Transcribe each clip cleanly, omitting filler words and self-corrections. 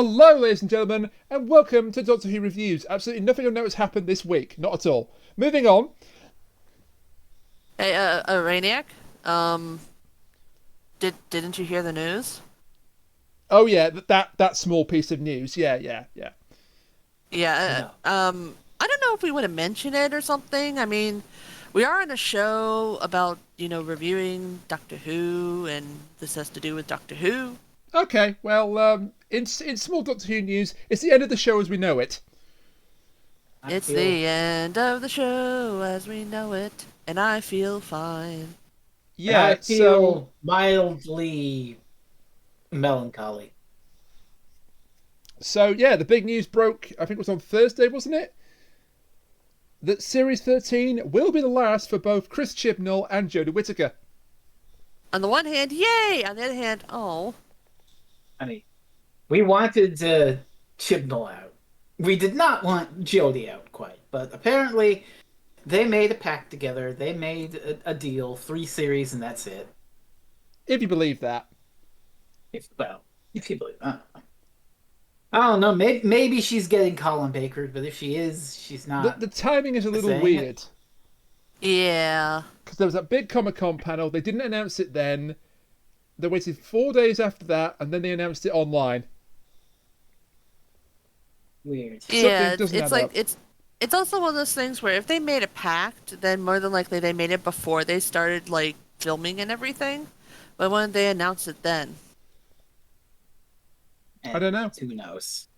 Hello, ladies and gentlemen, and welcome to Doctor Who Reviews. Absolutely nothing of note has happened this week. Not at all. Moving on. Hey, Rainiac, didn't you hear the news? Oh yeah, that small piece of news. Yeah. Yeah, No. I don't know if we want to mention it or something. I mean, we are on a show about, reviewing Doctor Who, and this has to do with Doctor Who. Okay. Well, in small Doctor Who news, it's the end of the show as we know it. It's the end of the show as we know it, and I feel fine. Yeah. I feel mildly melancholy. So yeah, the big news broke. I think it was on Thursday, wasn't it? That Series 13 will be the last for both Chris Chibnall and Jodie Whittaker. On the one hand, yay! On the other hand, oh. I mean, we wanted Chibnall out. We did not want Jodie out quite, but apparently they made a pact together. They made a deal, 3 series, and that's it. If you believe that. If you believe that. I don't know. Maybe she's getting Colin Baker, but if she is, she's not. The timing is a little saying weird. Yeah. Because there was that big Comic-Con panel. They didn't announce it then. They waited 4 days after that, and then they announced it online. Weird. Yeah, doesn't it's add like up. it's also one of those things where if they made a pact, then more than likely they made it before they started like filming and everything. But when did they announce it then? I don't know. Who knows?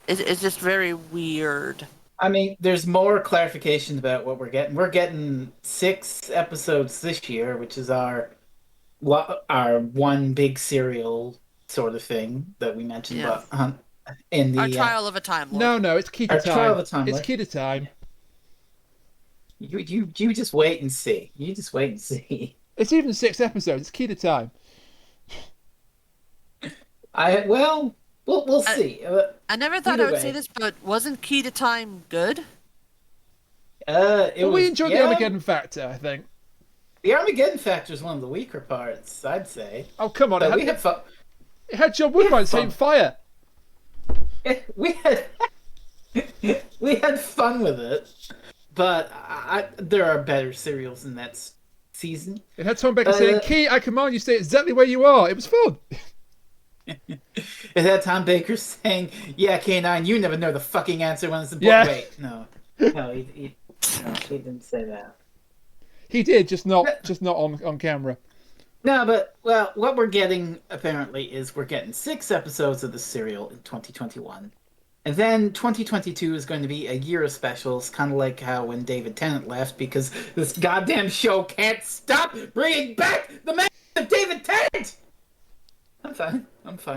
It's just very weird. I mean, there's more clarification about what we're getting. We're getting 6 episodes this year, which is our one big serial sort of thing that we mentioned. Yeah. But in the Our trial of a Time Lord. No, it's key to Our time. Trial of a Time It's Lord. key to time. you just wait and see. You just wait and see. It's even 6 episodes. It's key to time. We'll see. I never thought Either I would say way. this, but wasn't Key to Time good? We enjoyed the Armageddon factor, I think. The Armageddon factor is one of the weaker parts, I'd say. Oh, come on. But we had fun. It had John Woodward saying fire. We had we had fun with it, but there are better serials in that season. It had Tom Baker saying, Key, I command you stay exactly where you are. It was fun. It had Tom Baker saying, "Yeah, K9, you never know the fucking answer when it's a book." Yeah. Wait, no, he didn't say that. He did, just not on camera. No, but what we're getting apparently is we're getting 6 episodes of the serial in 2021, and then 2022 is going to be a year of specials, kind of like how when David Tennant left, because this goddamn show can't stop bringing back the man of David Tennant. I'm fine.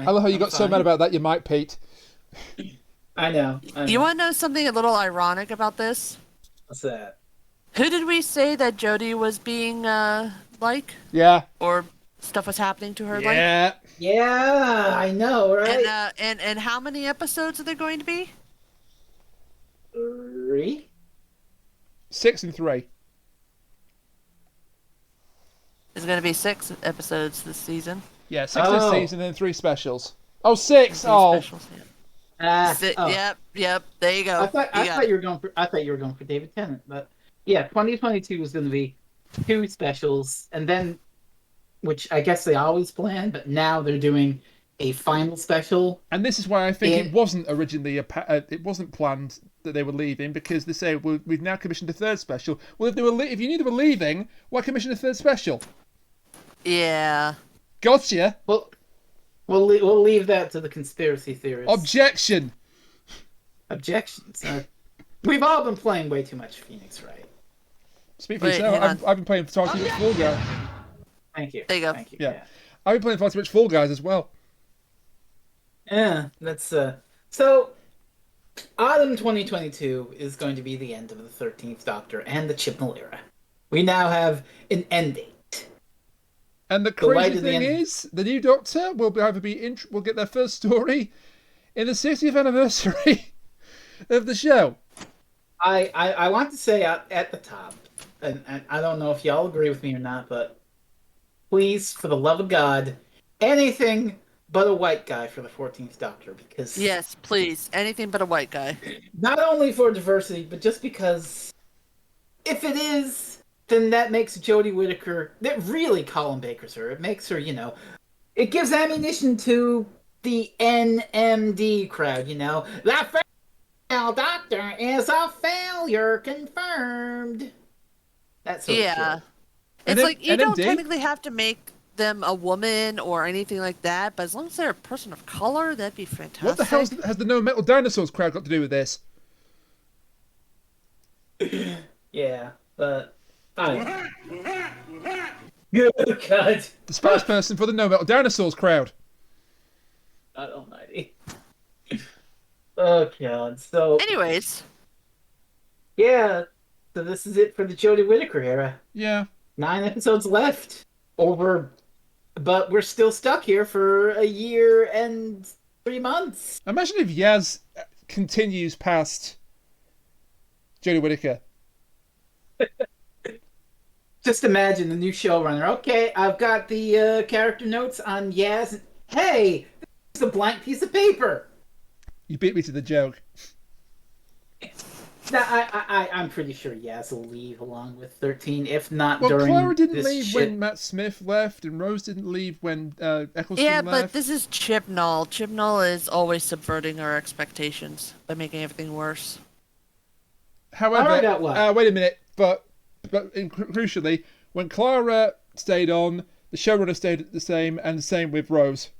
I love how you got so mad about that, you might, Pete. I know. You want to know something a little ironic about this? What's that? Who did we say that Jodie was being like, Yeah. or stuff was happening to her like? Yeah. Yeah, I know, right? And how many episodes are there going to be? 3? 6 and 3. There's going to be 6 episodes this season. Yeah, 6 this season and 3 specials. Oh, 6! Three Oh. specials, yeah. Yep. There you go. I thought you were going for David Tennant, but yeah, 2022 is going to be 2 specials, and then, which I guess they always plan, but now they're doing a final special. And this is why I think it wasn't originally it wasn't planned that they were leaving, because they say we've now commissioned a 3rd special. Well, if you knew they were leaving, why commission a 3rd special? Yeah. Gotcha. Well, we'll leave that to the conspiracy theorists. Objection. Objections. We've all been playing way too much Phoenix, right? Speak for Wait, yourself. hang on. I've been playing far too much Fall Guys. Thank you. There you go. Thank you. Yeah. I've been playing far too much Fall Guys as well. Yeah, that's so. Autumn 2022 is going to be the end of the 13th Doctor and the Chibnall era. We now have an end date. And the light crazy at the thing end. is, the new Doctor will will get their first story in the 60th anniversary of the show. I want to say at the top, and I don't know if y'all agree with me or not, but please, for the love of God, anything but a white guy for the 14th Doctor, because Yes, please. Anything but a white guy. not only for diversity, but just because if it is, then that makes Jodie Whittaker, that really Colin Baker's her. It makes her, it gives ammunition to the NMD crowd, The female Doctor is a failure confirmed. That sort of Yeah. shit. It's like, you don't NMD? technically have to make them a woman or anything like that, but as long as they're a person of color, that'd be fantastic. What the hell has the No Metal Dinosaurs crowd got to do with this? Yeah, but I Good God. The spokesperson for the No Metal Dinosaurs crowd. God almighty. Oh God. So Anyways, yeah. So this is it for the Jodie Whittaker era. Yeah. 9 episodes left. But we're still stuck here for a year and 3 months. Imagine if Yaz continues past Jodie Whittaker. Just imagine the new showrunner. Okay, I've got the character notes on Yaz. Hey, this is a blank piece of paper. You beat me to the joke. Now, I'm pretty sure Yaz will leave along with 13, if not Well, during Clara didn't this leave shit. when Matt Smith left, and Rose didn't leave when Eccleston yeah, left. but this is Chibnall. Chibnall is always subverting our expectations by making everything worse. However, Alright, at what? wait a minute. But crucially, when Clara stayed on, the showrunner stayed the same, and the same with Rose.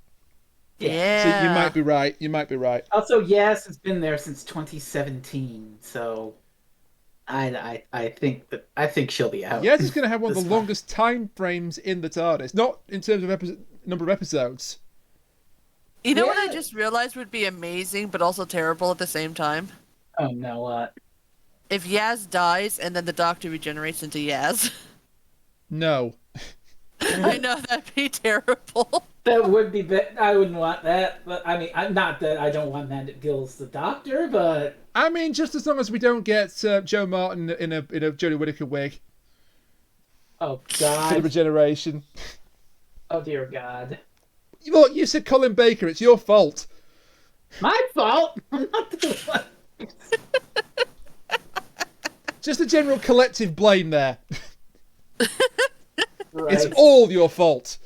Yeah. So you might be right. You might be right. Also, Yaz has been there since 2017, so I think she'll be out. Yaz is going to have one of This the month. longest time frames in the TARDIS, not in terms of number of episodes. You know what I Yeah. just realized would be amazing, but also terrible at the same time? Oh no, what? If Yaz dies and then the Doctor regenerates into Yaz. No. I know, that'd be terrible. That would be. I wouldn't want that, but I mean, not that I don't want Mandip Gill's the Doctor, but I mean, just as long as we don't get Joe Martin in a Jodie Whittaker wig oh for the God, regeneration. oh dear God, Look, you said Colin Baker. It's your fault. my fault. I'm not the one. Just a general collective blame there. Right. It's all your fault.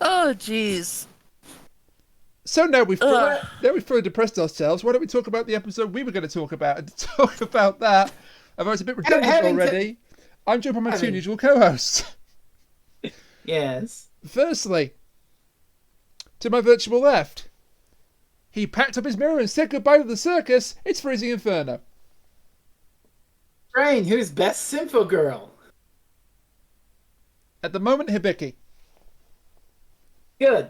Oh, jeez. So now we've fully depressed ourselves. Why don't we talk about the episode we were going to talk about? And to talk about that, although it's a bit redundant already, I'm joined by my two usual co-hosts. Yes. Firstly, to my virtual left, he packed up his mirror and said goodbye to the circus. It's Freezing Inferno. Rain, who's best Sympho girl? At the moment, Hibiki. Good.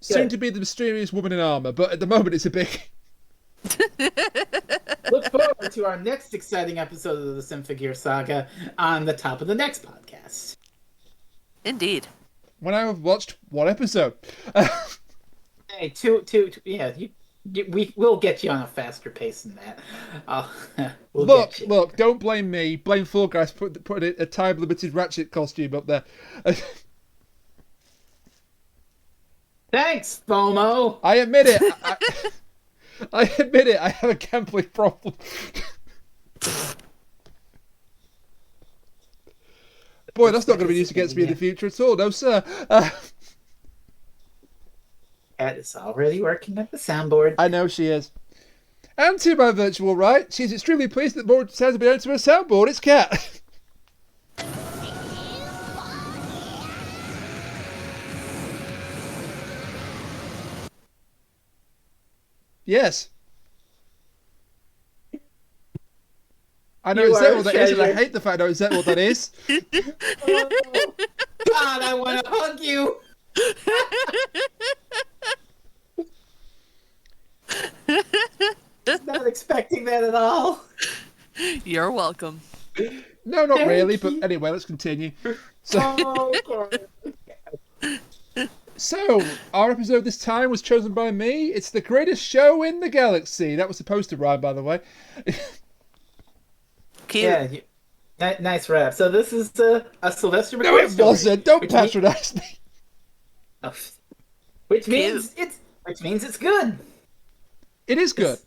Soon to be the mysterious woman in armour, but at the moment it's Hibiki. Look forward to our next exciting episode of the Symphogear saga on the top of the next podcast. Indeed. When I have watched one episode. Hey, yeah, we'll get you on a faster pace than that. We'll get you. Look, don't blame me. Blame Fall Guys put a time-limited Ratchet costume up there. Thanks, FOMO. I admit it. I admit it. I have a gambling problem. Boy, that's not going to be used against me in the future at all. No, sir. Kat is already working at the soundboard. I know she is. And to my virtual right, she's extremely pleased that more sounds have been added to her soundboard. It's Kat. Yes. I know You exactly are what that is, and I treasure. hate the fact I know exactly what that is. Oh, God, I want to hug you. Not expecting that at all. You're welcome. No, not Thank really, you. but anyway, let's continue. So, Oh, so, our episode this time was chosen by me. It's the greatest show in the galaxy. That was supposed to rhyme, by the way. Cute. yeah. Nice rap. So this is a Sylvester McCoy No, it story, wasn't. Don't which patronize me. Oh, which means it's good. It is good.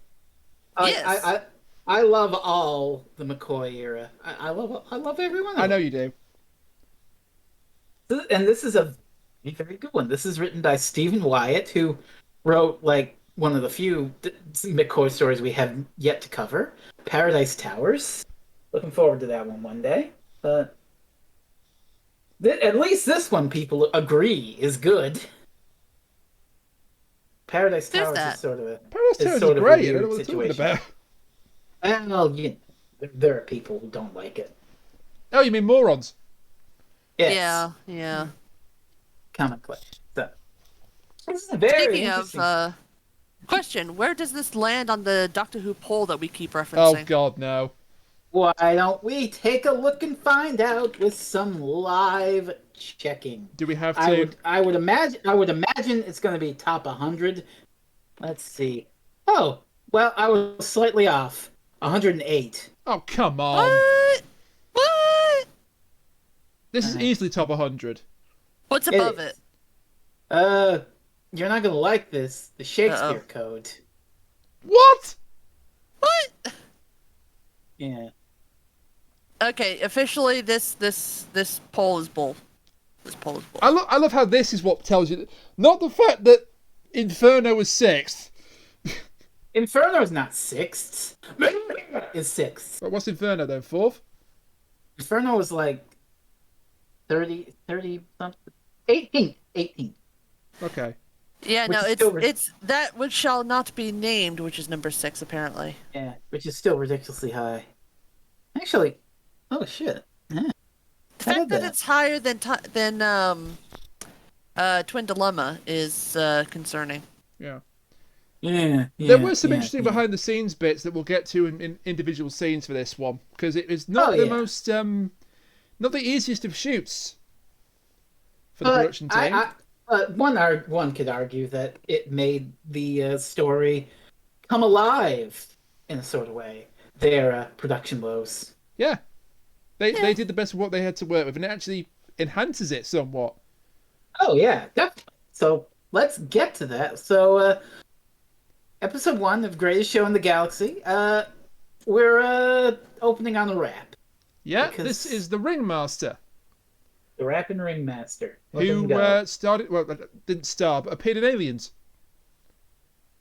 Yes. I love all the McCoy era. I love everyone. I know you do. And this is a very good one. This is written by Stephen Wyatt, who wrote like one of the few McCoy stories we have yet to cover, Paradise Towers. Looking forward to that one day. But at least this one, people agree, is good. Paradise Towers is sort of a Paradise Towers is great. I don't know what situation. you're talking about. Well, there are people who don't like it. Oh, you mean morons? Yes. Yeah. Comic clip. So, this is a very Speaking interesting... of, question, where does this land on the Doctor Who poll that we keep referencing? Oh, God, no. Why don't we take a look and find out with some live checking? Do we have to? I would imagine it's going to be top 100. Let's see. Oh, well, I was slightly off. 108. Oh, come on. What? This is easily top 100. What's above it? You're not going to like this. The Shakespeare Code. What? What? Yeah. Okay, officially, this poll is bull. This poll is bull. I love how this is what tells you, not the fact that Inferno was 6th. Inferno is not 6th. Is 6th. But what's Inferno then? 4th? Inferno was like 30 something. 18. Okay. Yeah, no, Which is it's that which shall not be named, which is number 6 apparently. Yeah, which is still ridiculously high. Actually, oh shit. Yeah. The fact that it's higher than Twin Dilemma is concerning. Yeah. Yeah. There were some interesting behind the scenes bits that we'll get to in individual scenes for this one, because it is not the most not the easiest of shoots for the production team. One could argue that it made the story come alive in a sort of way. Their production lows. Yeah. They did the best of what they had to work with, and it actually enhances it somewhat. Oh yeah, definitely. So let's get to that. So episode 1 of Greatest Show in the Galaxy. We're opening on a rap. Yeah, this is the Ringmaster. The Rapping Ringmaster. Who didn't star, but appeared in Aliens.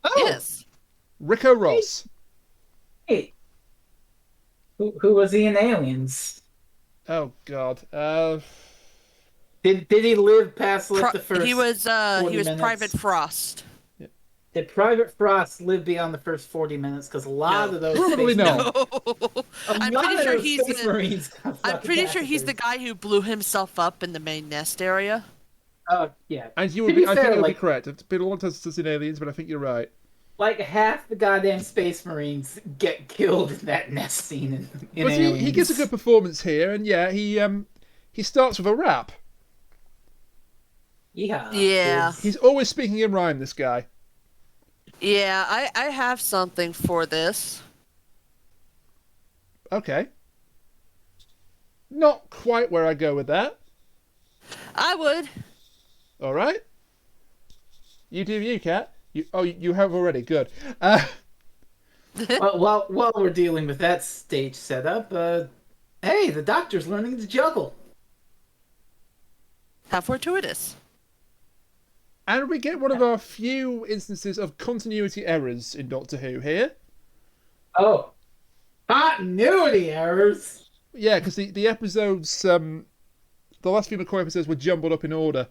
Oh! Yes. Rico Ross. Hey. Who was he in Aliens? Oh, God. Did he live past the first? He was 40 minutes? Private Frost. Did Private Frost live beyond the first 40 minutes? Because a lot of those probably not. I'm pretty sure he's the guy who blew himself up in the main nest area. Oh yeah, and I think you'll be correct. It's been a long time since I've seen Aliens, but I think you're right. Like half the goddamn Space Marines get killed in that nest scene in Aliens. He gives a good performance here, and yeah, he starts with a rap. Yeah. He's always speaking in rhyme, this guy. Yeah, I have something for this. Okay. Not quite where I go with that. I would. All right. You do you, Kat. You have already. Good. While we're dealing with that stage setup, hey, the Doctor's learning to juggle. How fortuitous. And we get one of our few instances of continuity errors in Doctor Who here. Oh. Continuity errors? Yeah, because the episodes, the last few McCoy episodes were jumbled up in order.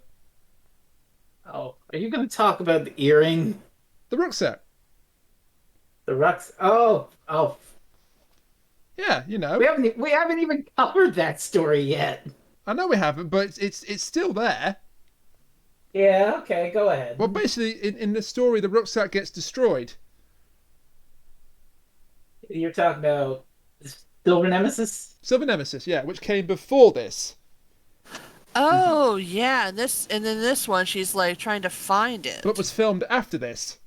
Oh, are you going to talk about the earring? The rucksack. The rucksack. Oh. Yeah, you know. We haven't even covered that story yet. I know we haven't, but it's still there. Yeah, okay, go ahead. Well, basically, in the story, the rucksack gets destroyed. You're talking about Silver Nemesis? Silver Nemesis, yeah, which came before this. Oh, yeah, and then this one, she's like trying to find it. But was filmed after this.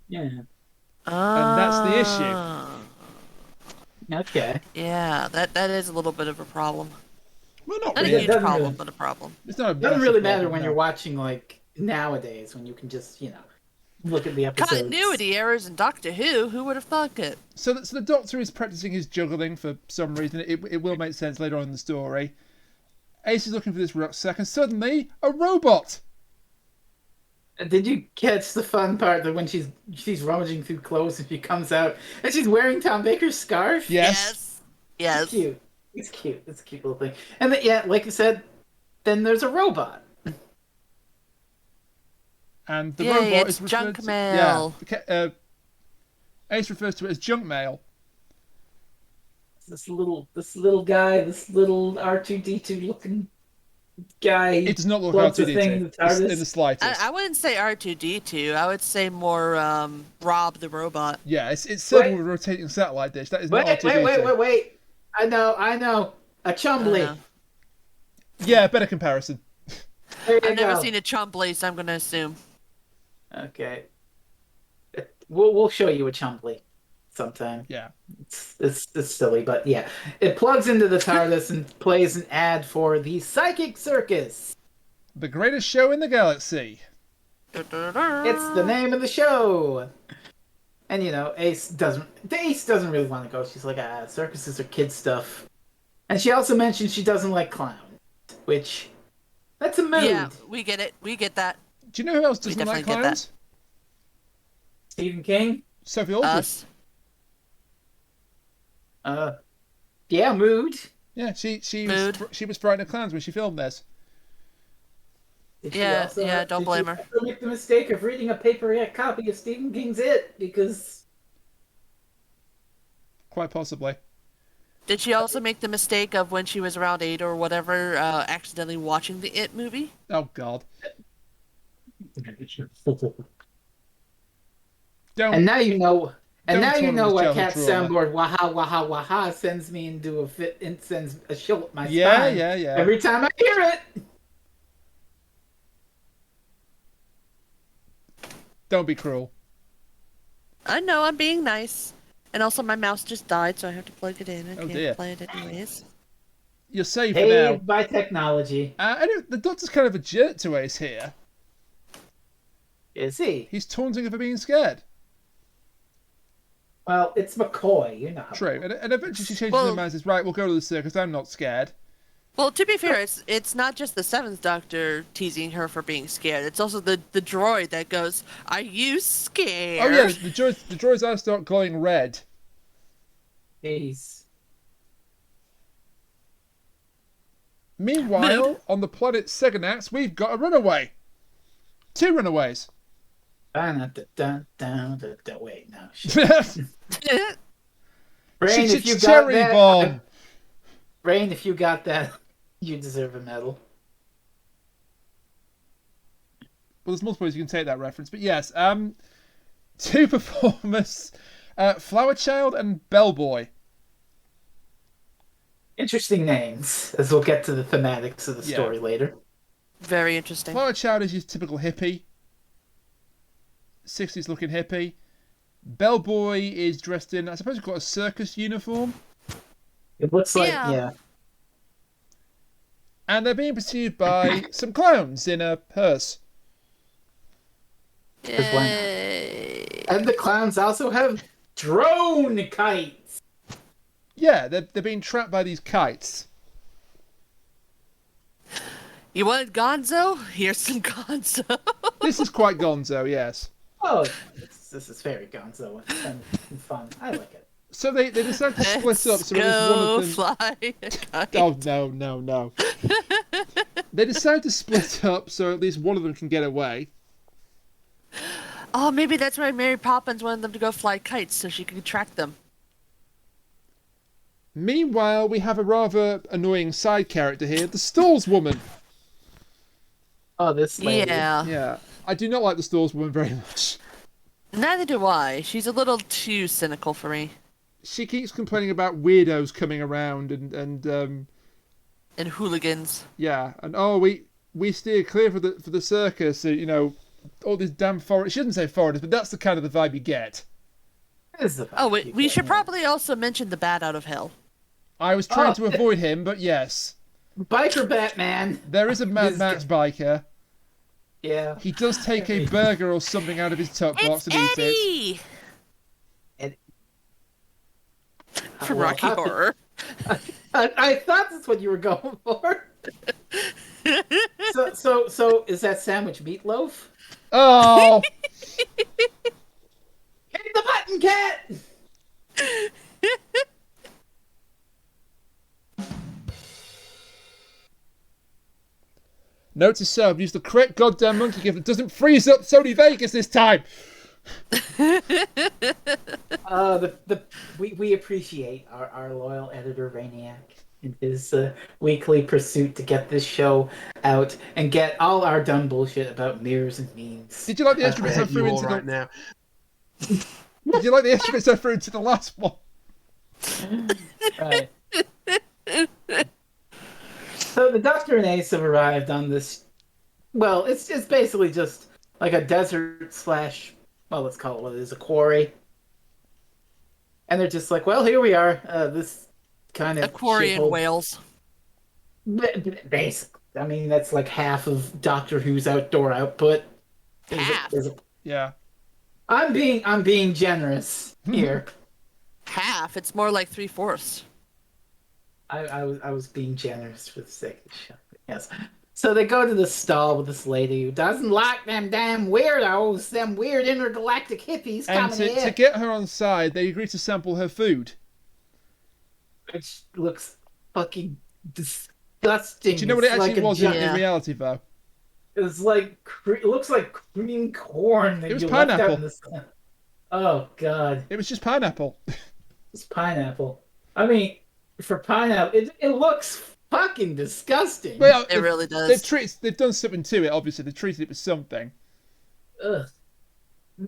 Yeah. And that's the issue. Okay. Yeah, that is a little bit of a problem. Well, not Not really. a huge problem, but a problem. It's not a It doesn't really massive matter problem, when no. you're watching like nowadays when you can just, look at the episodes. Continuity errors in Doctor Who. Who would have thought it? So the Doctor is practicing his juggling for some reason. It will make sense later on in the story. Ace is looking for this rucksack, and suddenly a robot. Did you catch the fun part that when she's rummaging through clothes and she comes out and she's wearing Tom Baker's scarf? Yes. It's cute. It's cute. It's a cute little thing. And then, like you said, then there's a robot. And the robot it's is junk mail. Yeah. Ace refers to it as junk mail. This little guy, this little R2D2 looking guy. It does not look R2D2 in the slightest. I wouldn't say R2D2. I would say more Rob the robot. Yeah, it's certainly a rotating satellite dish. That is not R2D2. Wait. I know. A Chumbly. Yeah, better comparison. I've never seen a Chumbly, so I'm going to assume. Okay. We'll show you a Chumbly sometime. Yeah. It's silly, but yeah. It plugs into the TARDIS and plays an ad for the Psychic Circus. The greatest show in the galaxy. It's the name of the show. And Ace doesn't really want to go. She's like, circuses are kid stuff. And she also mentioned she doesn't like clowns, which that's a mood. Yeah, we get it. We get that. Do you know who else doesn't like clowns? Stephen King? Sophie Aldred. Us. Yeah, mood. Yeah, she was frightened of clowns when she filmed this. Don't blame her. Did she make the mistake of reading a paperback copy of Stephen King's It? Because... Quite possibly. Did she also make the mistake of when she was around 8 or whatever, accidentally watching the It movie? Oh, God. And now you know why Cat Soundboard Waha Waha Waha sends me into a fit and sends a chill up my spine. Yeah. Every time I hear it. Don't be cruel. I know, I'm being nice. And also my mouse just died, so I have to plug it in. I dear. can't play it anyways. You're safe for now. Saved by technology. The Doctor's kind of a jerk to Ace here. Is he? He's taunting her for being scared. Well, it's McCoy, you know. True, and eventually she changes her mind and says, right, we'll go to the circus, I'm not scared. Well, to be fair, it's not just the 7th Doctor teasing her for being scared. It's also the droid that goes, "Are you scared?" Oh yeah, the droid's eyes start glowing red. Jeez. Meanwhile, on the planet Seganax, we've got a runaway. 2 runaways. Wait, no. Brain, if you got that, bomb. Brain, if you got that, you deserve a medal. Well, there's multiple ways you can take that reference, but yes, 2 performers, Flower Child and Bellboy. Interesting names, as we'll get to the thematics of the story later. Very interesting. Flower Child is your typical hippie. 60s looking hippie. Bellboy is dressed in, I suppose you've got a circus uniform. It looks like, yeah. And they're being pursued by some clowns in a hearse. And the clowns also have drone kites. Yeah, they're being trapped by these kites. You wanted Gonzo? Here's some Gonzo. This is quite Gonzo, yes. Oh, this is very Gonzo and fun. I like it. So they decide to split up. So go one of them... fly a kite. Oh no! They decide to split up so at least one of them can get away. Oh, maybe that's why Mary Poppins wanted them to go fly kites so she could track them. Meanwhile, we have a rather annoying side character here, the Stalls woman. Oh, this lady. Yeah. I do not like the Stalls woman very much. Neither do I. She's a little too cynical for me. She keeps complaining about weirdos coming around and hooligans. Yeah, and we steer clear for the circus. All these damn foreigners. She doesn't say foreigners, but that's the kind of the vibe you get. We should probably also mention the Bat out of Hell. I was trying to avoid him, but yes. Biker Batman. There is a Mad Max biker. Yeah. He does take a burger or something out of his top box and eat it. Eddie! And, From Rocky Horror. I thought that's what you were going for. So is that sandwich meatloaf? Oh! Hit the button, cat! Note to self, use the correct goddamn monkey gift that doesn't freeze up Sony Vegas this time! We appreciate our loyal editor Rainiac in his weekly pursuit to get this show out and get all our dumb bullshit about mirrors and memes. Did you like the extra bits I threw into right now? Did you like the extra bits I threw into the last one? Right. So the Doctor and Ace have arrived on this. Well, it's basically just like a desert slash. Well, let's call it what it is, a quarry. And they're just like, well, here we are. This kind of A quarry in Wales. Basically, I mean that's like half of Doctor Who's outdoor output. Half. Yeah. I'm being generous here. Half. It's more like 3/4. I was being generous for the sake of the show. Yes. So they go to the stall with this lady who doesn't like them damn weirdos, them weird intergalactic hippies And coming in. to get her on side, they agree to sample her food. Which looks fucking disgusting. Do you know what it It's actually like was in reality, though? It's like it looks like cream corn that It was you left out pineapple. in the sun. Oh god, It was just pineapple. it's pineapple. I mean, for pineapple, it looks fucking disgusting. Well, It really does. They've done something to it, obviously. They treated it with something. Ugh.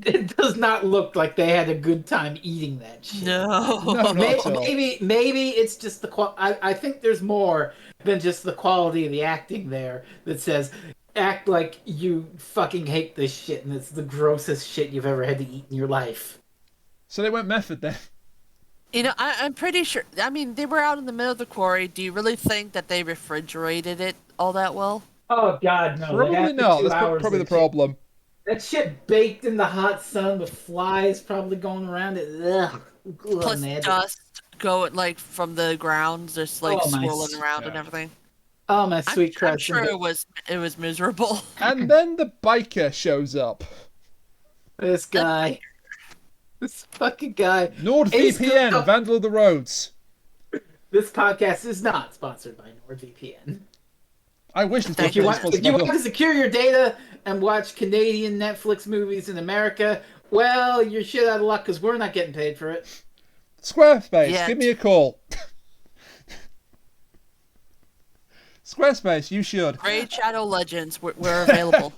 It does not look like they had a good time eating that shit. No. No, not at all. Maybe it's just the I think there's more than just the quality of the acting there that says act like you fucking hate this shit and it's the grossest shit you've ever had to eat in your life. So they went method then. You know, I'm pretty sure. I mean, they were out in the middle of the quarry. Do you really think that they refrigerated it all that well? Oh god, no. Like, Probably after not. 2 That's hours, probably the that shit- problem. That shit baked in the hot sun with flies probably going around it. Ugh. Plus dust going like from the ground, just like Oh, my swirling around and yeah. everything. Oh my sweet I'm Christ. sure it was miserable. And then the biker shows up. This guy. This fucking guy. NordVPN, Ace- Vandal of the Roads. This podcast is not sponsored by NordVPN. I wish this If you was want to secure your data and watch Canadian Netflix movies in America, well, you're shit out of luck because we're not getting paid for it. Squarespace, Yet. give me a call. Squarespace, you should. Raid Shadow Legends, we're available.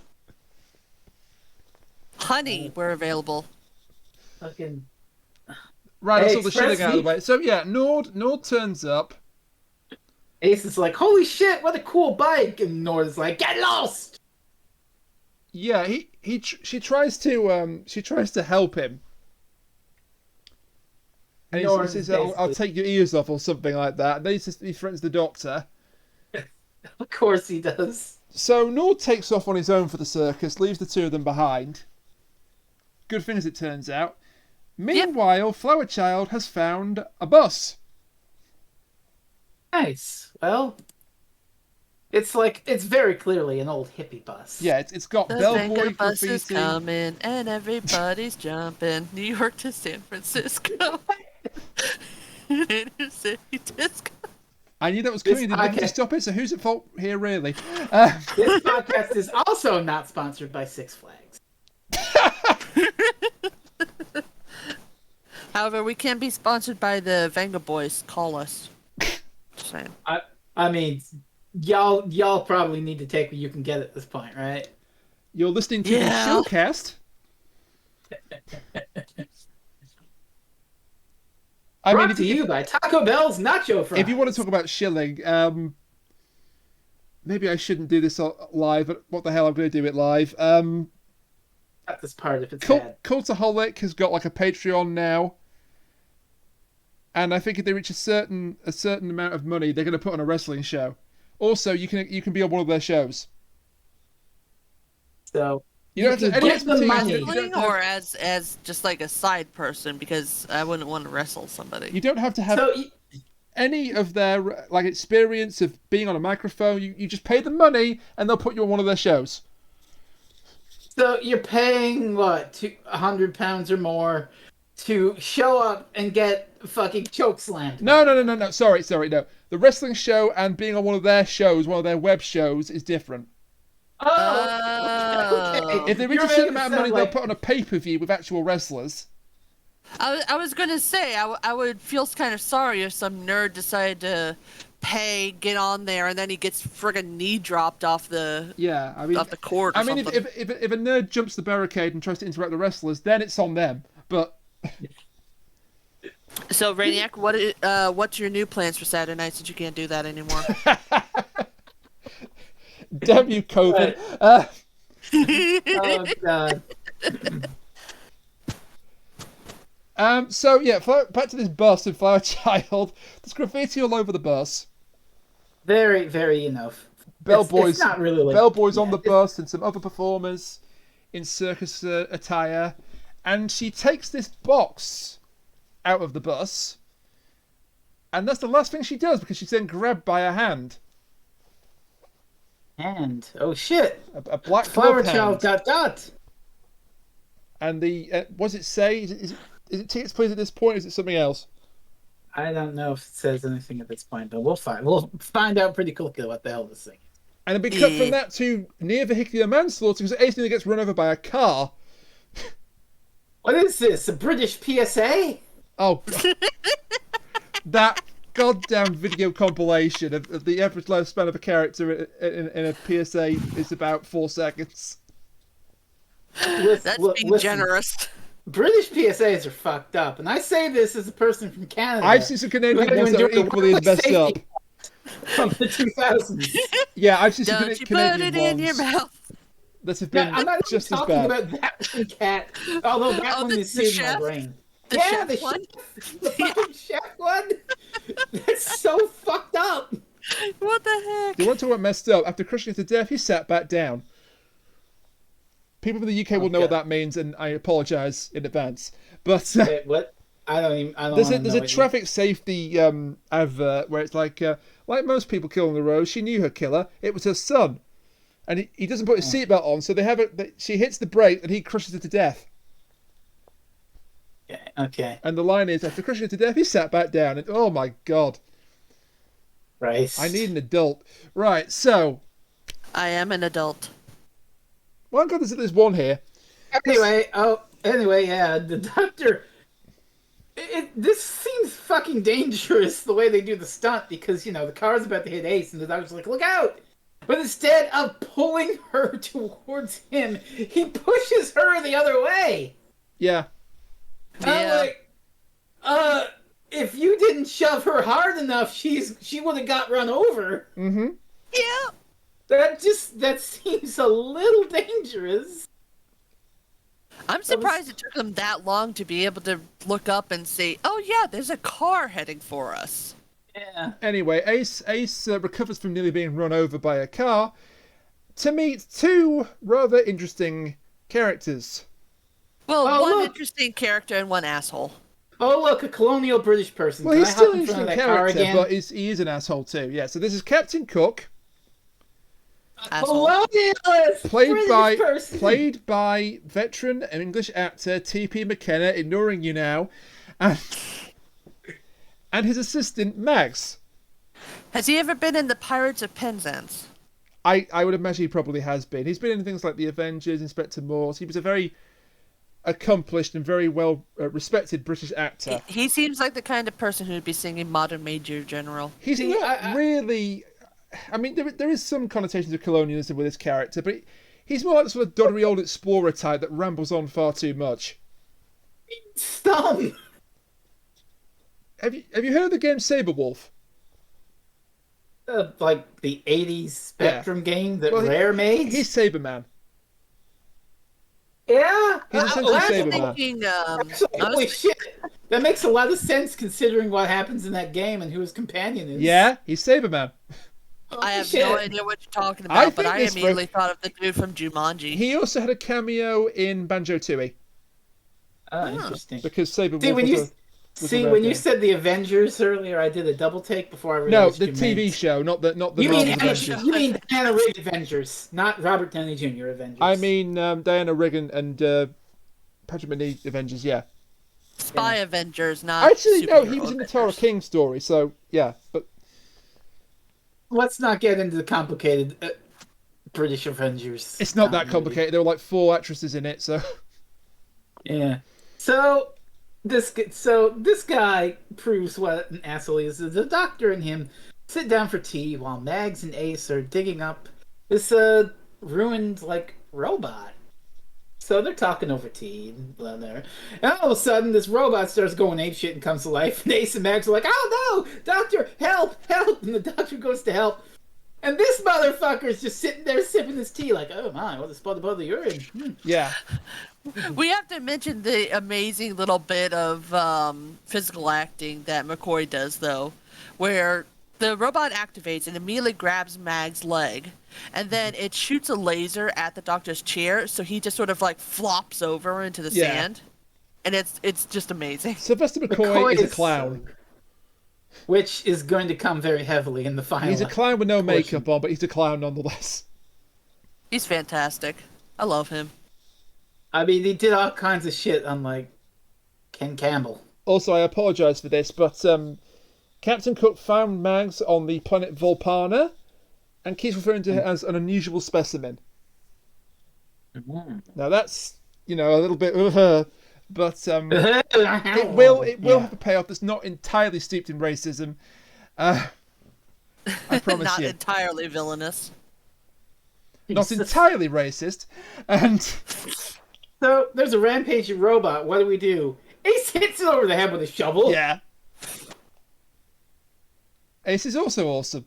Honey, we're available. Fucking. Right, that's Hey, all the shilling out of the Express way. So yeah, Nord turns up. Ace is like, holy shit, what a cool bike! And Nord is like, get lost! Yeah, she tries to help him. And he Nord says, basically- I'll take your ears off or something like that. And then he threatens the doctor. Of course he does. So Nord takes off on his own for the circus, leaves the two of them behind. Good thing as it turns out. Meanwhile, Flower Child has found a bus. Nice. Well, it's very clearly an old hippie bus. Yeah, it's got The bellboy Venga bus is graffiti. coming and everybody's jumping. New York to San Francisco. Inner city disco. I knew that was coming. This Didn't podcast- stop it. So who's at fault here, really? This podcast is also not sponsored by Six Flags. However, we can be sponsored by the Venga Boys. Call us. Just saying. I mean, y'all probably need to take what you can get at this point, right? You're listening to Yeah. the showcast. I Brought mean, to you by Taco Bell's Nacho Fries. if you want to talk about shilling, maybe I shouldn't do this live. But what the hell? I'm going to do it live. Cut this part if it's bad. Cultaholic has got like a Patreon now, and I think if they reach a certain amount of money, they're going to put on a wrestling show. Also, you can be on one of their shows. So You don't have to any get the expertise. money. You don't have, or as just like a side person, because I wouldn't want to wrestle somebody. you don't have to have any of their like experience of being on a microphone. You just pay them money and they'll put you on one of their shows. So you're paying what, £100 or more to show up and get fucking chokeslammed? No. Sorry, no. The wrestling show and being on one of their shows, one of their web shows, is different. Oh, okay. If they reach a certain amount of money, they'll put on a pay-per-view with actual wrestlers. I was gonna say I would feel kind of sorry if some nerd decided to pay, get on there, and then he gets friggin' knee dropped off the off the court. Or something. If a nerd jumps the barricade and tries to interact with the wrestlers, then it's on them. But so Rainiac, what's your new plans for Saturday night since you can't do that anymore? Damn you, COVID. Oh god. So yeah, back to this bus in Flower Child. There's graffiti all over the bus. Very, very Bellboys, not really like, Bellboys on the bus and some other performers in circus attire, and she takes this box out of the bus, and that's the last thing she does because she's then grabbed by a hand. And oh shit, a black Flower glove Child ... And the what does it say? Is it tickets please at this point? Or is it something else? I don't know if it says anything at this point, but we'll find out pretty quickly what the hell this thing is. And it'll be cut from that to near vehicular manslaughter because Ace nearly gets run over by a car. What is this? A British PSA? Oh, that goddamn video compilation of the average lifespan of a character in a PSA is about 4 seconds. That's being generous. British PSAs are fucked up, and I say this as a person from Canada. I've seen some Canadian ones that are equally as messed up. From the 2000s. Yeah, I've seen some Don't you Canadian put it ones in your mouth. that have been I'm not just even as talking bad. about that one cat, although that one is in my brain. The Yeah, chef one? The fucking chef one? That's so fucked up. What the heck? You want to talk about messed up? After crushing it to death, he sat back down. People from the UK will know what that means, and I apologise in advance. But Wait, what? I don't there's a traffic safety advert where it's like most people kill on the road, she knew her killer. It was her son, and he doesn't put his seatbelt on, so she hits the brake and he crushes her to death. Okay. And the line is, after crushing her to death, he sat back down. And oh my god, Right. I need an adult. Right, so I am an adult. well, God, there's one here. Anyway, yeah, the doctor. This seems fucking dangerous the way they do the stunt because the car's about to hit Ace and the doctor's like, "Look out!" But instead of pulling her towards him, he pushes her the other way. Yeah. Yeah. I'm like, if you didn't shove her hard enough, she would have got run over. Mm-hmm. Yeah. That seems a little dangerous. I'm surprised it took them that long to be able to look up and see, oh yeah, there's a car heading for us. Yeah. Anyway, Ace recovers from nearly being run over by a car to meet two rather interesting characters. Well, one look. interesting character and one asshole. Oh look, a colonial British person. Well, Can he's I still hop an in front interesting of that car character, again? but he is an asshole too. Yeah, so this is Captain Cook, Asshole. Colonialist played by veteran English actor T.P. McKenna, ignoring you now, and his assistant Max. Has he ever been in the Pirates of Penzance? I would imagine he probably has been. He's been in things like The Avengers, Inspector Morse. He was a very accomplished and very well respected British actor. He seems like the kind of person who would be singing Modern Major General. He's not really... I mean, there is some connotations of colonialism with his character, but he's more like the sort of doddery old explorer type that rambles on far too much. Stop! Have you heard of the game Saberwolf? Like the 80s Spectrum game that Rare made? He's Saberman. Yeah? He's essentially I was Saberman. thinking, Holy shit! That makes a lot of sense considering what happens in that game and who his companion is. Yeah, he's Saberman. I have no idea what you're talking about, but I immediately thought of the dude from Jumanji. He also had a cameo in Banjo-Tooie. Oh, interesting. Because Saber when you said the Avengers earlier, I did a double take before I realized. No, the TV show, not the Avengers. You mean Diana Rigg Avengers, not Robert Downey Jr. Avengers. I mean Diana Rigg and Patrick McNee Avengers, yeah. Spy Avengers, not actually no. He was in the Tara King story, so yeah. But let's not get into the complicated British Avengers. It's not that complicated. There were like 4 actresses in it, so yeah. So this guy proves what an asshole he is. The Doctor and him sit down for tea while Mags and Ace are digging up this ruined robot. So they're talking over tea and blah blah. And all of a sudden, this robot starts going apeshit and comes to life. And Ace and Mags are like, "Oh no, Doctor, help, help!" And the Doctor goes to help. And this motherfucker's just sitting there sipping his tea like, "Oh my, what a spot above the urine." Yeah. We have to mention the amazing little bit of physical acting that McCoy does, though, where the robot activates and immediately grabs Mag's leg, and then it shoots a laser at the Doctor's chair, so he just sort of flops over into the sand, and it's just amazing. Sylvester McCoy is a clown. Which is going to come very heavily in the final. He's a clown with no makeup on, but he's a clown nonetheless. He's fantastic. I love him. I mean, he did all kinds of shit unlike Ken Campbell. Also, I apologise for this, but Captain Cook found Mags on the planet Volpana and keeps referring to it as an unusual specimen. Now that's, a little bit but it will have a payoff that's not entirely steeped in racism. I promise not you. Not entirely villainous. Not entirely racist. And so there's a rampaging robot. What do? Ace hits it over the head with a shovel. Yeah. Ace is also awesome.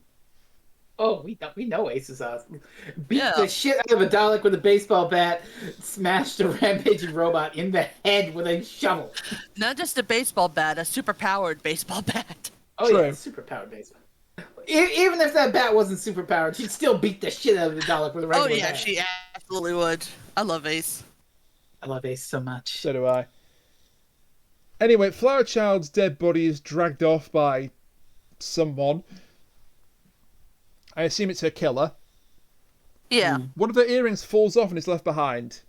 Oh, we know Ace is awesome. Beat the shit out of a Dalek with a baseball bat, smashed a rampaging robot in the head with a shovel. Not just a baseball bat, a superpowered baseball bat. Oh, True. Yeah, superpowered baseball. Even if that bat wasn't superpowered, she'd still beat the shit out of the Dalek with a regular bat. Oh, yeah, she absolutely would. I love Ace. I love Ace so much. So do I. Anyway, Flower Child's dead body is dragged off by someone. I assume it's her killer. Yeah. One of her earrings falls off and is left behind.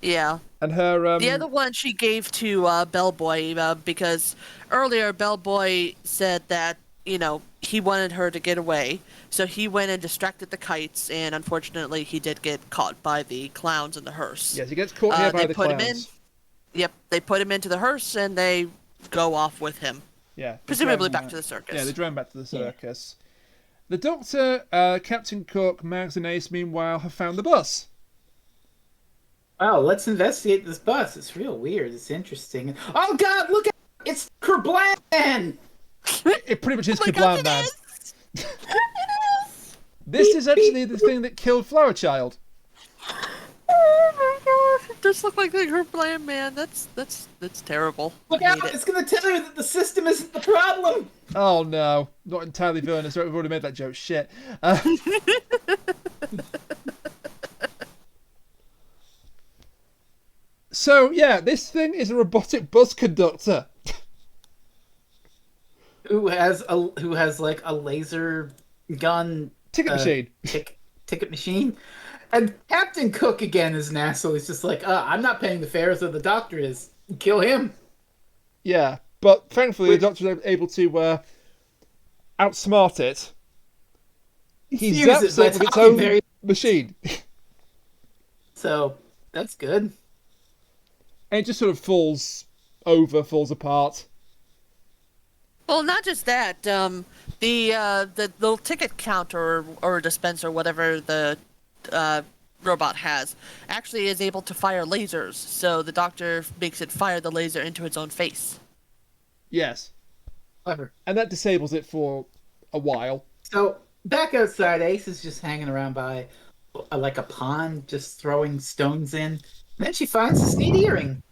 Yeah. And her... the other one she gave to Bellboy, because earlier Bellboy said that, he wanted her to get away. So he went and distracted the kites, and unfortunately he did get caught by the clowns in the hearse. Yes, he gets caught here by the clowns. Him in. Yep, they put him into the hearse, and they go off with him. Yeah. Presumably back to the circus. Yeah, they drove him back to the circus. Yeah. The Doctor, Captain Cook, Mags and Ace, meanwhile, have found the bus. Wow, let's investigate this bus. It's real weird. It's interesting. Oh, God, look at it! It's Kerblan! It pretty much is Kerblan, man. This is actually the thing that killed Flower Child. Oh my gosh, it does look like the Kerblan, man. That's terrible. Look out, it's going to tell you that the system isn't the problem. Oh no, not entirely villainous. We've already made that joke. Shit. So yeah, this thing is a robotic bus conductor who has a laser gun ticket machine. Ticket machine. And Captain Cook again is an asshole. He's just like, I'm not paying the fares that the Doctor is. Kill him. Yeah, but thankfully the Doctor was able to outsmart it. He zaps it with its own machine. So, that's good. And it just sort of falls apart. Well, not just that. The little ticket counter or dispenser, whatever the robot has, actually is able to fire lasers. So the Doctor makes it fire the laser into its own face. Yes. Clever. And that disables it for a while. So back outside, Ace is just hanging around by a pond, just throwing stones in. And then she finds this neat earring.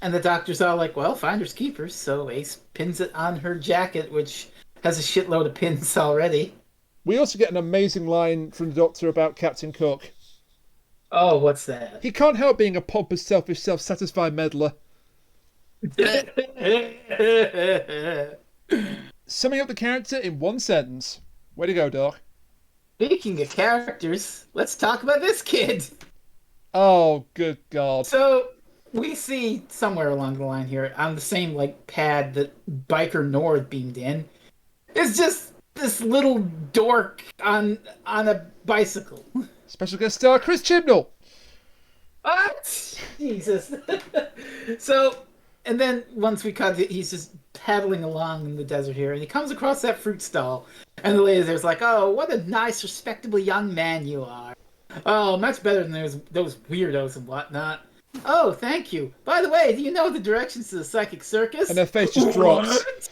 And the Doctor's all like, well, finders keepers. So Ace pins it on her jacket, which has a shitload of pins already. We also get an amazing line from the Doctor about Captain Cook. Oh, what's that? He can't help being a pompous, selfish, self-satisfied meddler. Summing up the character in one sentence. Way to go, Doc. Speaking of characters, let's talk about this kid. Oh, good God. So, we see somewhere along the line here, on the same, pad that Biker Nord beamed in, is just this little dork on a bicycle. Special guest star Chris Chibnall. What? Jesus. So, and then once we cut it, he's just paddling along in the desert here, and he comes across that fruit stall, and the lady there's like, "Oh, what a nice, respectable young man you are. Oh, much better than those weirdos and whatnot. Oh, thank you. By the way, do you know the directions to the psychic circus?" And her face just drops.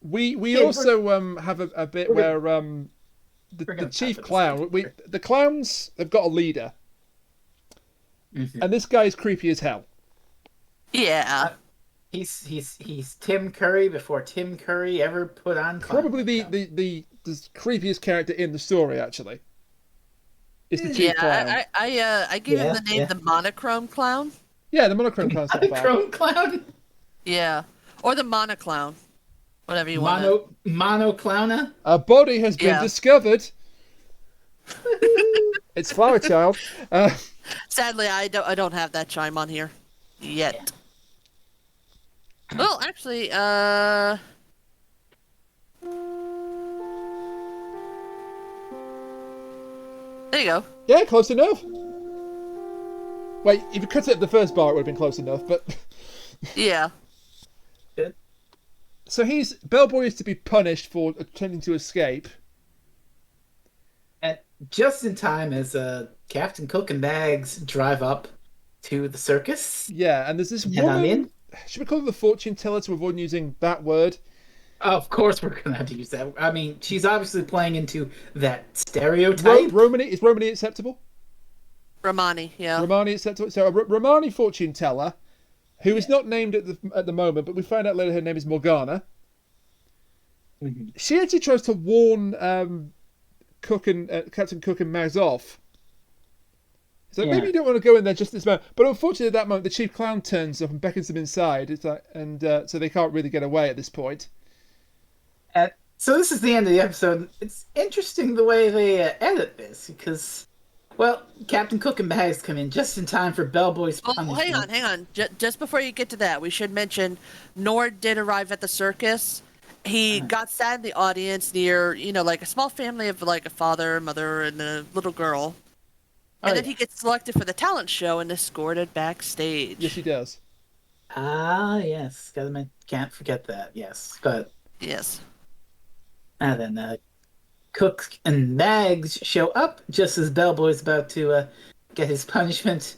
We also have a bit where the chief clown, the clowns have got a leader, and this guy is creepy as hell. Yeah, he's Tim Curry before Tim Curry ever put on. Probably the creepiest character in the story, actually. Is the chief clown. I gave him the name the Monochrome Clown. Yeah, the Monochrome Clown. Monochrome Clown. Yeah, or the Monoclown. Whatever you want. Monoclowna? A body has been discovered. It's Flower Child. Sadly, I don't have that chime on here yet. Yeah. Well, actually, there you go. Yeah, close enough. Wait, if you cut it at the first bar, it would have been close enough, but... Yeah. So Bellboy is to be punished for attempting to escape. And just in time as Captain Cook and Mags drive up to the circus. Yeah, and there's this woman. Should we call her the fortune teller to avoid using that word? Of course we're going to have to use that. I mean, she's obviously playing into that stereotype. Is Romani acceptable? Romani, yeah. Romani acceptable. So a Romani fortune teller, who is not named at the moment, but we find out later her name is Morgana. Mm-hmm. She actually tries to warn Captain Cook and Mags off. So maybe you don't want to go in there just this moment. But unfortunately, at that moment, the chief clown turns up and beckons them inside. It's like, so they can't really get away at this point. So this is the end of the episode. It's interesting the way they edit this because, well, Captain Cook and Mags come in just in time for Bellboy's punishment. Oh, hang on. Just before you get to that, we should mention Nord did arrive at the circus. He got sat in the audience near, like a small family of like a father, mother, and a little girl. And then he gets selected for the talent show and escorted backstage. Yes, he does. Ah, yes. Can't forget that. Yes. But yes. And then Cook and Mags show up just as Bellboy's about to get his punishment.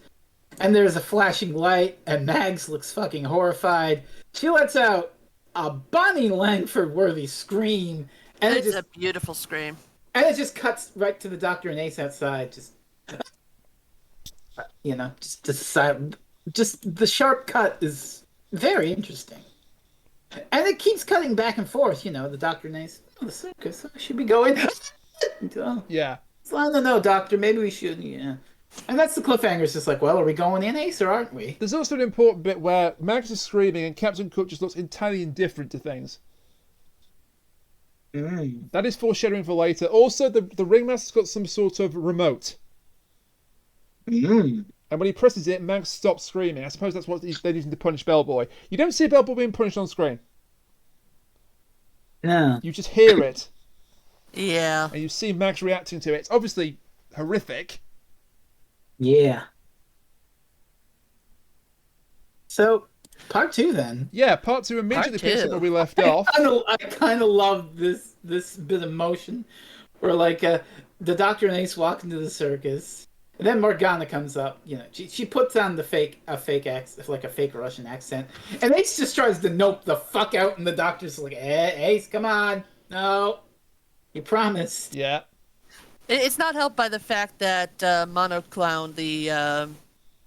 And there's a flashing light, and Mags looks fucking horrified. She lets out a Bonnie Langford-worthy scream. And it's a beautiful scream. And it just cuts right to the Doctor and Ace outside. Just the sharp cut is very interesting. And it keeps cutting back and forth, the Doctor and Ace. Oh, the circus, I should be going. Yeah. So, I don't know, Doctor, maybe we should, yeah. And that's the cliffhanger. It's just like, well, are we going in, Ace, or aren't we? There's also an important bit where Max is screaming and Captain Cook just looks entirely indifferent to things. That is foreshadowing for later. Also, the ringmaster's got some sort of remote. And when he presses it, Max stops screaming. I suppose that's what they're using to punish Bellboy. You don't see Bellboy being punished on screen. No. You just hear it. Yeah. And you see Max reacting to it. It's obviously horrific. Yeah. So, part 2 then. Yeah, part 2 immediately picks up where we left off. I kind of love this bit of motion where, the Doctor and Ace walk into the circus. And then Morgana comes up, she puts on a fake accent, like a fake Russian accent, and Ace just tries to nope the fuck out, and the Doctor's like, Ace, come on, no, you promised. Yeah. It's not helped by the fact that Monoclown, the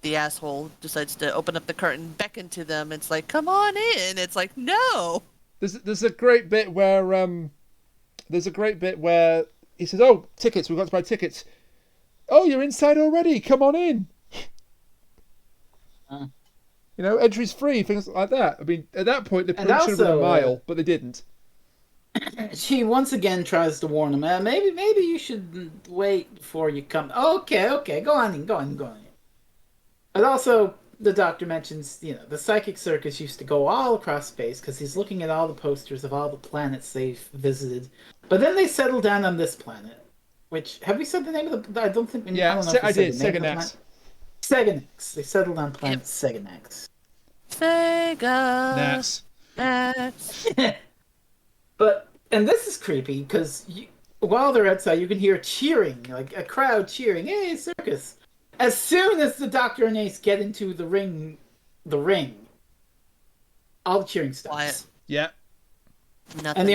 the asshole decides to open up the curtain, beckon to them. It's like, come on in. It's like, no. There's a great bit where he says, "Oh, tickets. We've got to buy tickets. Oh, you're inside already. Come on in." Entry's free, things like that. I mean, at that point, they probably should have been a mile, but they didn't. She once again tries to warn him. Maybe you should wait before you come. Okay, go on in. But also, the Doctor mentions, the psychic circus used to go all across space because he's looking at all the posters of all the planets they've visited. But then they settled down on this planet, which, have we said the name of the? I don't think we. Yeah, I did. Seganax. Seganax. They settled on planet Seganax. Seganax. And this is creepy because while they're outside, you can hear cheering, like a crowd cheering. Hey, circus! As soon as the Doctor and Ace get into the ring, all the cheering stops. Quiet. Yeah. Nothing.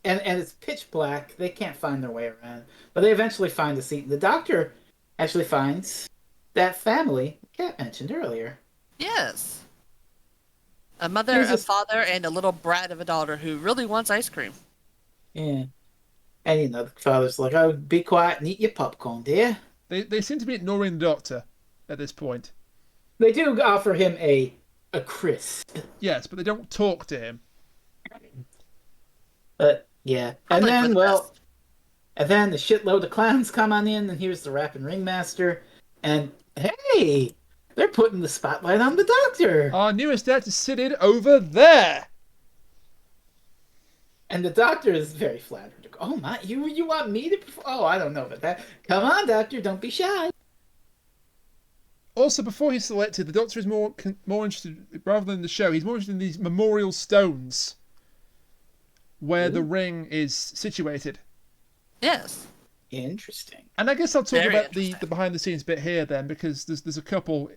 And it's pitch black. They can't find their way around, but they eventually find a seat. The Doctor actually finds that family Kat mentioned earlier. Yes. A mother, a father, and a little brat of a daughter who really wants ice cream. Yeah. And the father's like, "Oh, be quiet and eat your popcorn, dear." They seem to be ignoring the Doctor at this point. They do offer him a crisp. Yes, but they don't talk to him. But yeah. And then the shitload of clowns come on in, and here's the rapping ringmaster. And hey, they're putting the spotlight on the Doctor. Our newest actor sitting over there. And the Doctor is very flattered. "Oh my, you want me to perform? Oh, I don't know about that. Come on, Doctor, don't be shy." Also, before he's selected, the Doctor is more interested, rather than the show, he's more interested in these memorial stones where the ring is situated. Yes. Interesting. And I guess I'll talk about the behind the scenes bit here then, because there's a couple.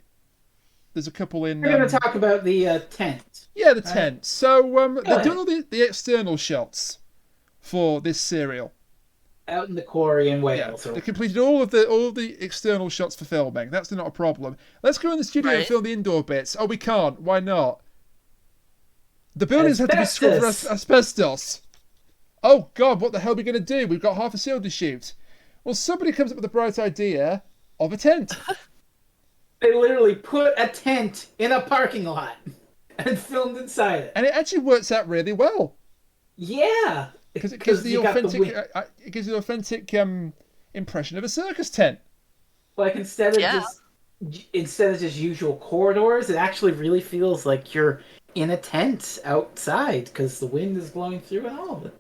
There's a couple in. We're going to talk about the tent. Yeah, the tent. So they're doing all the external shots for this serial. Out in the quarry in Wales. Yeah, they completed all of the external shots for filming. That's not a problem. Let's go in the studio and film the indoor bits. Oh, we can't. Why not? The buildings have to be scrubbed for asbestos. Oh God, what the hell are we going to do? We've got half a seal to shoot. Well, somebody comes up with the bright idea of a tent. They literally put a tent in a parking lot and filmed inside it. And it actually works out really well. Yeah. Because it gives the authentic impression of a circus tent. Like instead of just usual corridors, it actually really feels like you're in a tent outside because the wind is blowing through and all of it.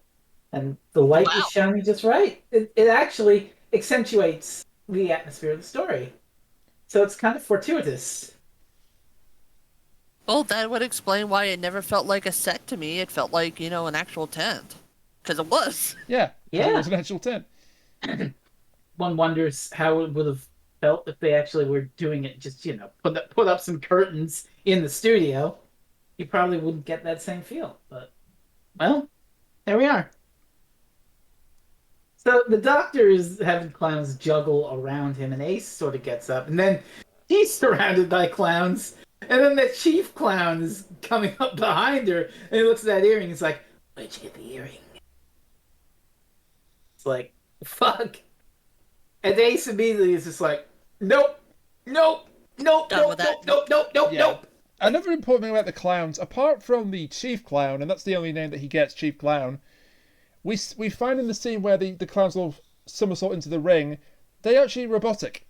And the light is shining just right. It actually accentuates the atmosphere of the story. So it's kind of fortuitous. Well, that would explain why it never felt like a set to me. It felt like, an actual tent. Because it was. Yeah. It was an actual tent. One wonders how it would have felt if they actually were doing it just, put up some curtains in the studio. You probably wouldn't get that same feel. But, well, there we are. So the Doctor is having clowns juggle around him, and Ace sort of gets up, and then he's surrounded by clowns, and then the chief clown is coming up behind her, and he looks at that earring, and he's like, "Where'd you get the earring?" It's like, fuck. And Ace immediately is just like, nope. Another important thing about the clowns, apart from the chief clown, and that's the only name that he gets, Chief Clown, we find in the scene where the clowns all somersault into the ring, they're actually robotic.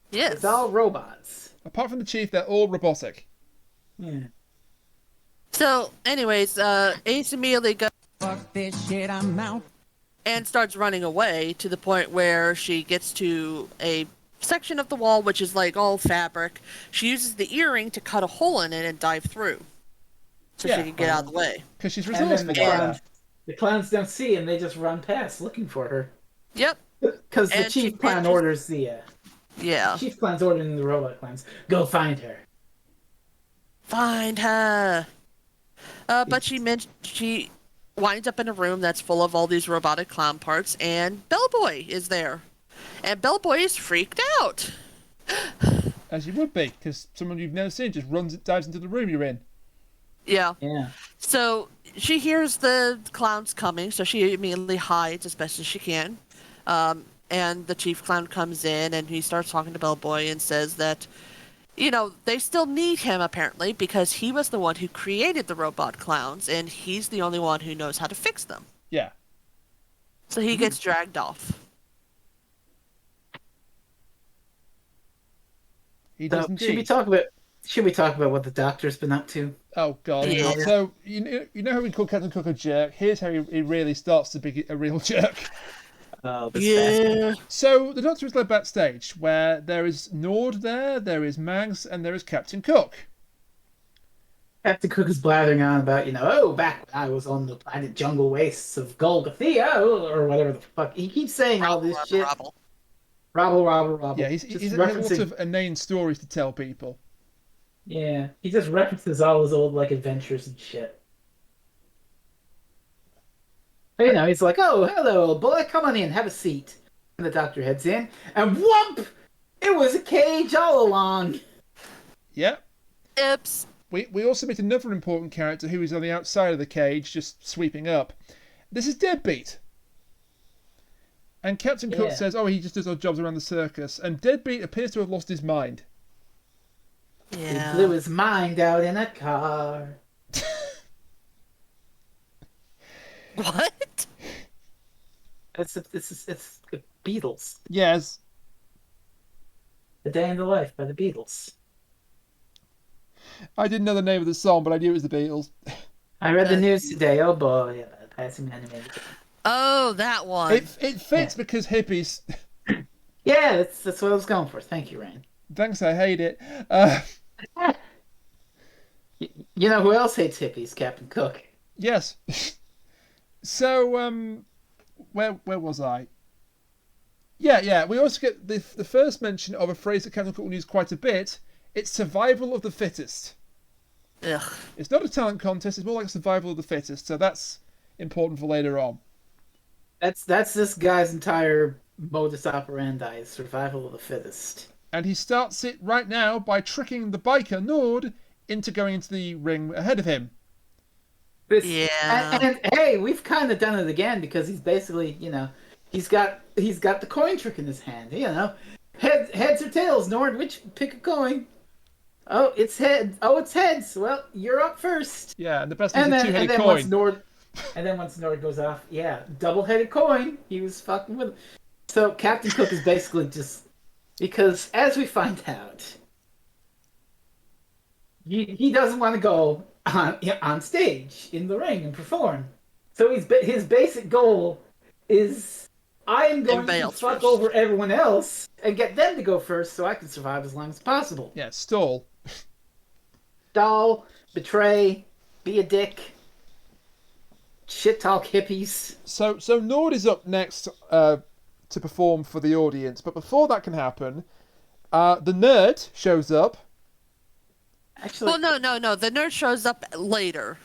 Yes. It's all robots. Apart from the chief, they're all robotic. Yeah. So, anyways, Ace immediately goes, "Fuck this shit, I'm out," and starts running away to the point where she gets to a section of the wall which is like all fabric. She uses the earring to cut a hole in it and dive through, so she can get out of the way. Because she's resourceful. The clowns don't see, and they just run past looking for her. Yep. Because the chief clown orders the. Chief clown's ordering the robot clowns. Go find her. Find her. But she winds up in a room that's full of all these robotic clown parts, and Bellboy is there. And Bellboy is freaked out. As you would be, because someone you've never seen just dives into the room you're in. Yeah. Yeah. So she hears the clowns coming, so she immediately hides as best as she can. And the chief clown comes in, and he starts talking to Bellboy and says that, they still need him, apparently, because he was the one who created the robot clowns, and he's the only one who knows how to fix them. Yeah. So he gets dragged off. He does indeed. Should we talk about what the Doctor's been up to? Oh God! Yeah. So you know how we call Captain Cook a jerk. Here's how he really starts to be a real jerk. Yeah. So the Doctor is led backstage, where there is Nord there is Mags, and there is Captain Cook. Captain Cook is blathering on about, back when I was on the planet jungle wastes of Golgothia, or whatever the fuck. He keeps saying all this shit. Robble. Yeah, he's got lots of inane stories to tell people. Yeah, he just references all his old adventures and shit. He's like, "Oh, hello, old boy. Come on in, have a seat." And the Doctor heads in, and whoop! It was a cage all along. Yep. Oops. We also meet another important character who is on the outside of the cage, just sweeping up. This is Deadbeat. And Captain Cook says, he just does odd jobs around the circus. And Deadbeat appears to have lost his mind. Yeah. He blew his mind out in a car. What? It's the Beatles. Yes. The Day in the Life by the Beatles. I didn't know the name of the song, but I knew it was the Beatles. I read the news today. Oh boy, passing animated. Oh, that one. It fits because hippies. Yeah, that's what I was going for. Thank you, Rain. Thanks, I hate it. You know who else hates hippies? Captain Cook. Yes. So, where was I? Yeah. We also get the first mention of a phrase that Captain Cook will use quite a bit. It's survival of the fittest. Ugh. It's not a talent contest. It's more like survival of the fittest. So that's important for later on. That's this guy's entire modus operandi: is survival of the fittest. And he starts it right now by tricking the biker Nord into going into the ring ahead of him. And hey, we've kind of done it again because he's basically, he's got the coin trick in his hand. Heads or tails, Nord? Pick a coin. Oh, it's heads. Oh, it's heads. Well, you're up first. Yeah, and the best is a two-headed coin. Once Nord goes off, double-headed coin. He was fucking with him. So Captain Cook is basically just because, as we find out, he doesn't want to go on stage in the ring and perform. So his basic goal is, I am going to fuck over everyone else and get them to go first so I can survive as long as possible. Yeah, stall. Stall, betray, be a dick, shit talk hippies. So Nord is up next to perform for the audience, but before that can happen, the nerd shows up. Actually, well, no. The nerd shows up later.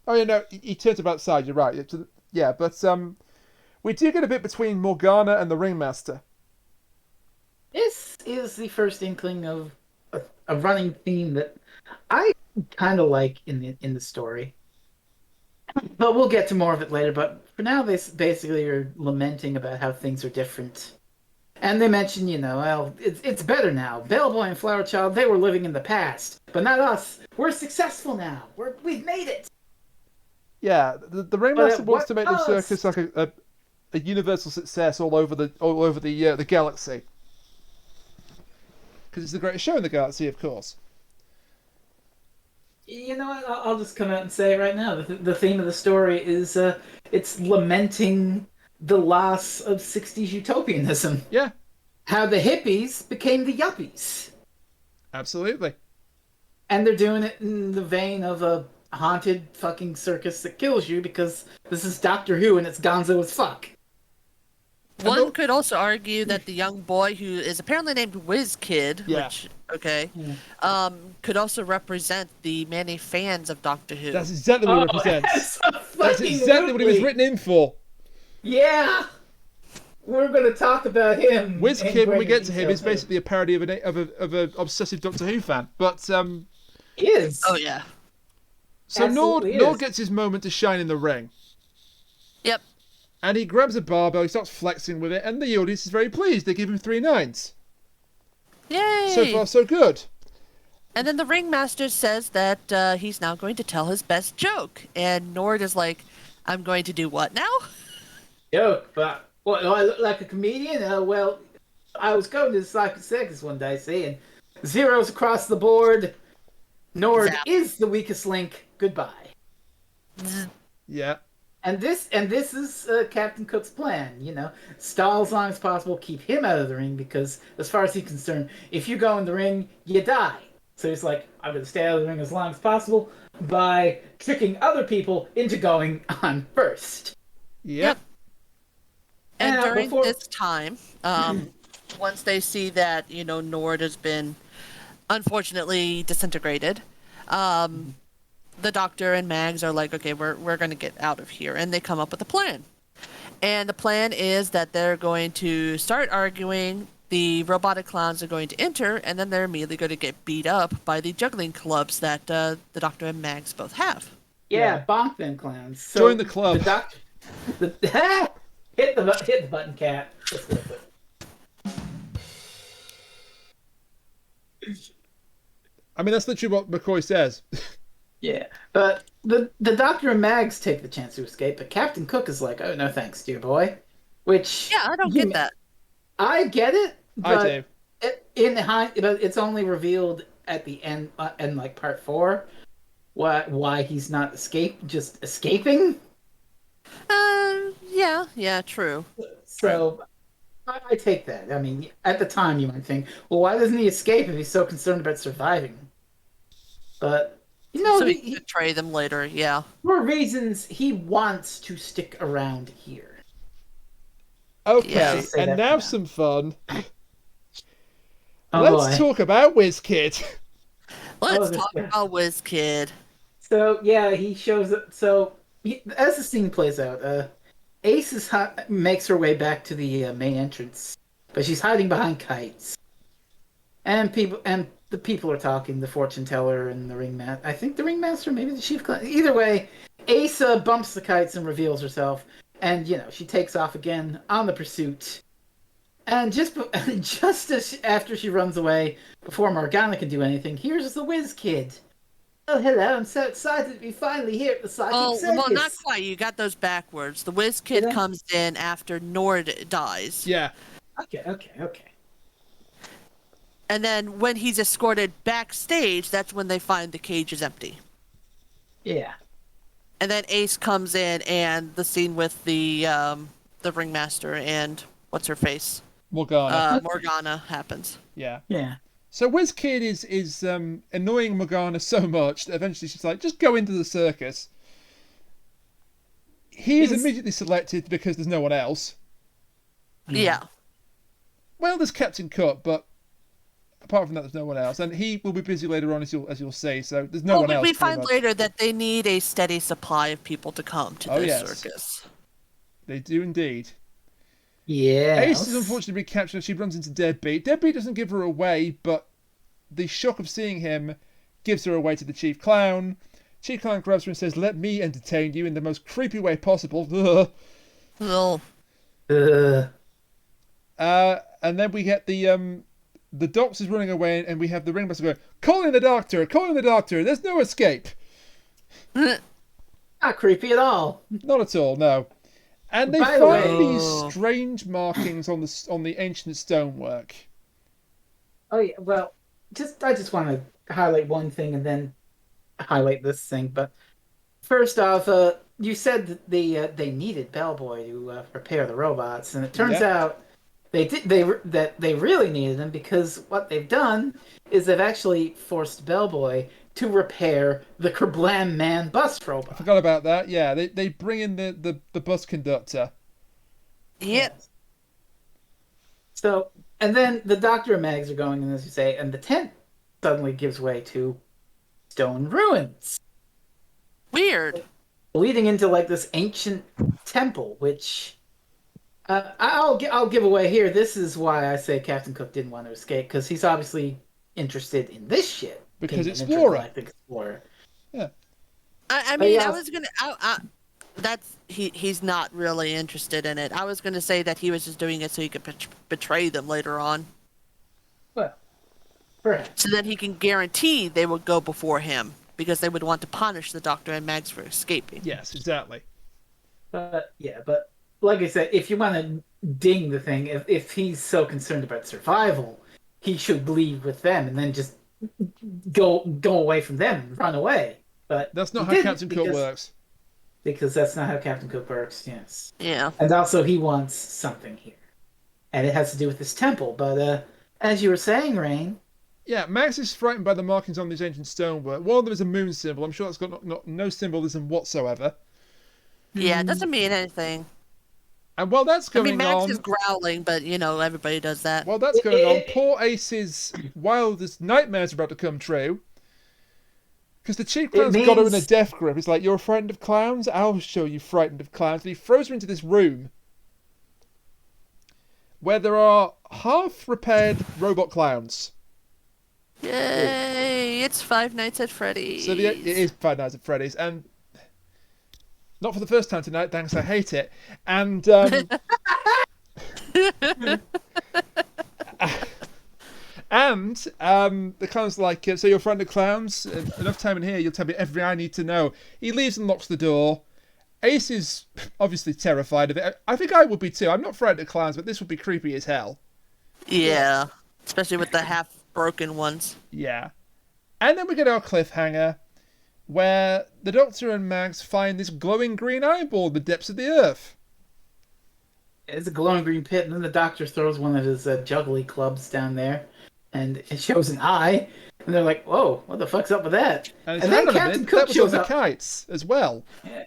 Oh, yeah, no, he turns up outside. You're right. Yeah, but we do get a bit between Morgana and the Ringmaster. This is the first inkling of a running theme that I kind of like in the story. But we'll get to more of it later. But for now, they basically are lamenting about how things are different. And they mention, it's better now. Bellboy and Flower Child, they were living in the past. But not us. We're successful now. We've made it. Yeah, the Ringmaster wants to make the circus like a universal success all over the galaxy. Because it's the greatest show in the galaxy, of course. You know what? I'll just come out and say it right now. The theme of the story is it's lamenting the loss of 60s utopianism. Yeah. How the hippies became the yuppies. Absolutely. And they're doing it in the vein of a haunted fucking circus that kills you because this is Doctor Who and it's gonzo as fuck. One could also argue that the young boy who is apparently named Whiz Kid, could also represent the many fans of Doctor Who. That's exactly what it represents. That's exactly what he was written in for. Yeah. we're going to talk about him. WizKid, when we get to him, is basically a parody of an obsessive Doctor Who fan. But he is. Oh yeah. So Nord gets his moment to shine in the ring. Yep. And he grabs a barbell, he starts flexing with it, and the audience is very pleased. They give him 3 9s. Yay! So far, so good. And then the ringmaster says that he's now going to tell his best joke. And Nord is like, I'm going to do what now? Joke, but what, do I look like a comedian? Well, I was going to the Psychic Circus one day, see, and zeros across the board. Nord is the weakest link. Goodbye. Yeah. And this is Captain Cook's plan, stall as long as possible, keep him out of the ring, because as far as he's concerned, if you go in the ring, you die. So he's like, I'm going to stay out of the ring as long as possible by tricking other people into going on first. Yep. And during this time, once they see that, Nord has been unfortunately disintegrated, the Doctor and Mags are like, okay, we're going to get out of here. And they come up with a plan. And the plan is that they're going to start arguing. The robotic clowns are going to enter, and then they're immediately going to get beat up by the juggling clubs that the Doctor and Mags both have. Yeah, bonk them clowns. So join the club. The Doctor, hit the button, cat. Just with it. I mean, that's literally what McCoy says. Yeah, but the Doctor and Mags take the chance to escape, but Captain Cook is like, "Oh no, thanks, dear boy." Which I don't get that. I get it. I do. But it's only revealed at the end, in like part 4, why he's not escaping. Yeah, true. So I take that. I mean, at the time you might think, well, why doesn't he escape if he's so concerned about surviving? But so he can betray them later. Yeah. For reasons he wants to stick around here. Okay, and now some fun. Oh, Let's talk about WizKid. Let's talk about WizKid. So, yeah, he shows up. So, as the scene plays out, Ace makes her way back to the main entrance, but she's hiding behind kites. And the people are talking, the fortune teller and the ringmaster. I think the ringmaster, maybe the chief. Either way, Ace bumps the kites and reveals herself. And, she takes off again on the pursuit. And just after she runs away, before Morgana can do anything, here's the WizKid. Oh, hello, I'm so excited to be finally here at the Psychic Circus. Well, not quite. You got those backwards. The WizKid comes in after Nord dies. Yeah. Okay. And then when he's escorted backstage, that's when they find the cage is empty. Yeah. And then Ace comes in, and the scene with the ringmaster and what's her face, Morgana happens. Yeah. Yeah. So WizKid is annoying Morgana so much that eventually she's like, just go into the circus. He is immediately selected because there's no one else. Yeah. Well, there's Captain Cook, but apart from that, there's no one else, and he will be busy later on, as you'll see. So there's no one else. We find later that they need a steady supply of people to come to this circus. They do indeed. Yeah. Ace is unfortunately recaptured. She runs into Deadbeat. Deadbeat doesn't give her away, but the shock of seeing him gives her away to the Chief Clown. Chief Clown grabs her and says, "Let me entertain you in the most creepy way possible." And then we get the doctor's running away, and we have the ringmaster going, calling the doctor, there's no escape. Not creepy at all. Not at all, no. And they find these strange markings on the ancient stonework. Oh yeah, well, I just want to highlight one thing and then highlight this thing. But first off, you said that they needed Bellboy to repair the robots, and it turns out they really needed him, because what they've done is they've actually forced Bellboy to repair the Kerblam Man bus robot. I forgot about that. Yeah, they bring in the bus conductor. Yep. So, and then the Doctor and Mags are going in, as you say, and the tent suddenly gives way to stone ruins. Weird. Leading into like this ancient temple, which I'll give away here. This is why I say Captain Cook didn't want to escape, because he's obviously interested in this ship. Because Explorer. Yeah. I mean, I was gonna. That's he's not really interested in it. I was gonna say that he was just doing it so he could betray them later on. Well, perhaps. So that he can guarantee they would go before him, because they would want to punish the Doctor and Mags for escaping. Yes, exactly. But like I said, if you want to ding the thing, if he's so concerned about survival, he should leave with them and then just go away from them and run away. But that's not how Captain Cook works. Because that's not how Captain Cook works, yes. Yeah. And also he wants something here. And it has to do with this temple. But as you were saying, Rain... Yeah, Max is frightened by the markings on this ancient stonework. One of them is a moon symbol. I'm sure that's got no symbolism whatsoever. Yeah, it doesn't mean anything. And while that's going Max is growling, but, everybody does that. While that's going on, poor Ace's wildest nightmares are about to come true. Because the chief clown's got her in a death grip. He's like, you're frightened of clowns? I'll show you frightened of clowns. And he throws her into this room where there are half-repaired robot clowns. Yay! It's Five Nights at Freddy's. So it is Five Nights at Freddy's. And not for the first time tonight, thanks, I hate it. And the clown's like, so you're a friend of clowns? Enough time in here, you'll tell me everything I need to know. He leaves and locks the door. Ace is obviously terrified of it. I think I would be too. I'm not frightened of clowns, but this would be creepy as hell. Yeah, especially with the half-broken ones. Yeah. And then we get our cliffhanger, where the Doctor and Mags find this glowing green eyeball in the depths of the earth. It's a glowing green pit, and then the Doctor throws one of his juggly clubs down there, and it shows an eye, and they're like, whoa, what the fuck's up with that? And then Captain Cook shows up. Kites as well. Yeah.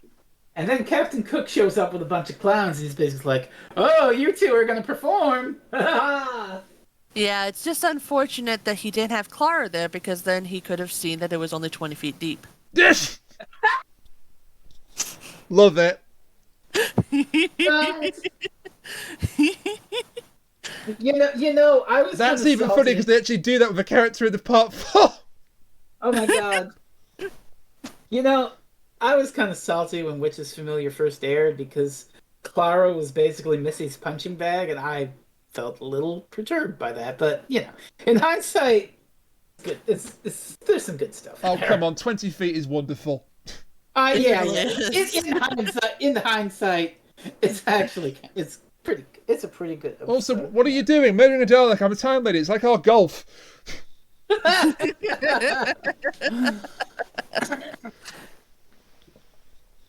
And then Captain Cook shows up with a bunch of clowns, and he's basically like, oh, you two are going to perform! Yeah, it's just unfortunate that he didn't have Clara there, because then he could have seen that it was only 20 feet deep. Yes! Love it. You know, I was. That's even funny because they actually do that with a character in the part 4. Oh my god. I was kind of salty when Witch's Familiar first aired because Clara was basically Missy's punching bag, and I felt a little perturbed by that. But in hindsight, good. There's some good stuff. Oh come on, 20 feet is wonderful. Yeah. In hindsight, it's a pretty good episode. Also, what are you doing? Murdering a Dalek? I'm a time lady. It's like our golf.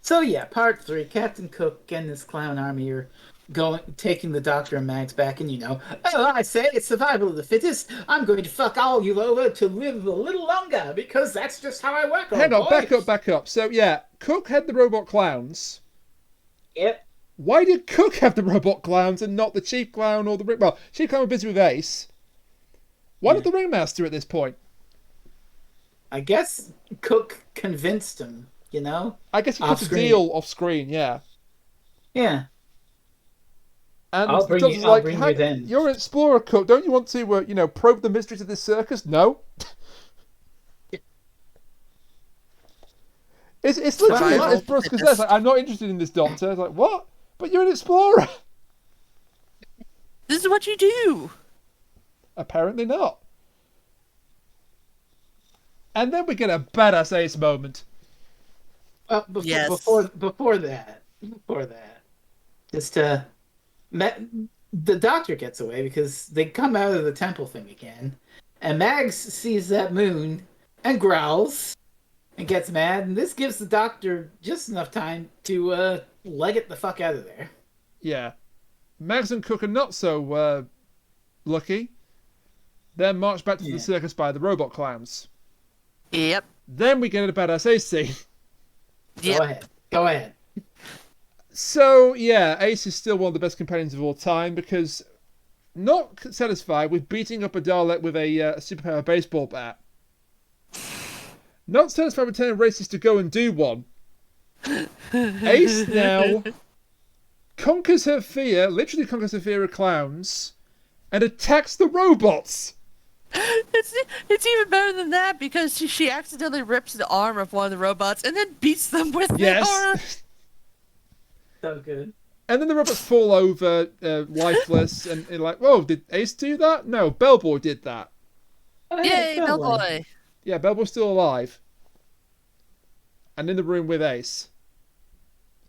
So yeah, part 3. Captain Cook and this clown army are taking the Doctor and Mags back, and I say it's survival of the fittest. I'm going to fuck all you over to live a little longer because that's just how I work. Hang on, back up. So yeah, Cook had the robot clowns. Yep. Why did Cook have the robot clowns and not the chief clown or the ring? Well, chief clown was busy with Ace. Why not the ringmaster at this point? I guess Cook convinced him. I guess he put a deal off screen. Yeah. Yeah. And I'll bring you then. You're an explorer, Cook. Don't you want to, probe the mysteries of this circus? No. It's literally as brusque as that. Like, I'm not interested in this Doctor. It's like, what? But you're an explorer. This is what you do. Apparently not. And then we get a badass Ace moment. Before that, just the Doctor gets away because they come out of the temple thing again, and Mags sees that moon and growls and gets mad, and this gives the Doctor just enough time to leg it the fuck out of there. Yeah, Mags and Cook are not so lucky. They're marched back to the circus by the robot clowns. Yep. Then we get a badass Ace scene. Yep. Go ahead. So, yeah, Ace is still one of the best companions of all time because not satisfied with beating up a Dalek with a superpower baseball bat. Not satisfied with telling racists to go and do one. Ace now conquers her fear, literally conquers her fear of clowns, and attacks the robots. It's even better than that because she accidentally rips the arm of one of the robots and then beats them with the arm. So good. And then the robots fall over, lifeless, and like, whoa, did Ace do that? No, Bellboy did that. Oh, yay, Bellboy! Yeah, Bellboy's still alive. And in the room with Ace.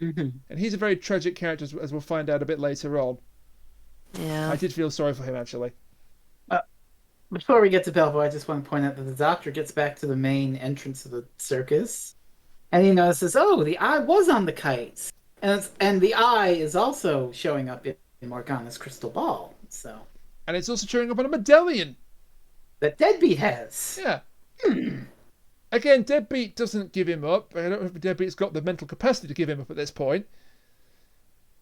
Mm-hmm. And he's a very tragic character, as we'll find out a bit later on. Yeah. I did feel sorry for him, actually. Before we get to Bellboy, I just want to point out that the Doctor gets back to the main entrance of the circus, and he notices, oh, the eye was on the kites, and the eye is also showing up in Morgana's crystal ball. So, and it's also showing up on a medallion that Deadbeat has. Yeah. Again, Deadbeat doesn't give him up. I don't know if Deadbeat's got the mental capacity to give him up at this point.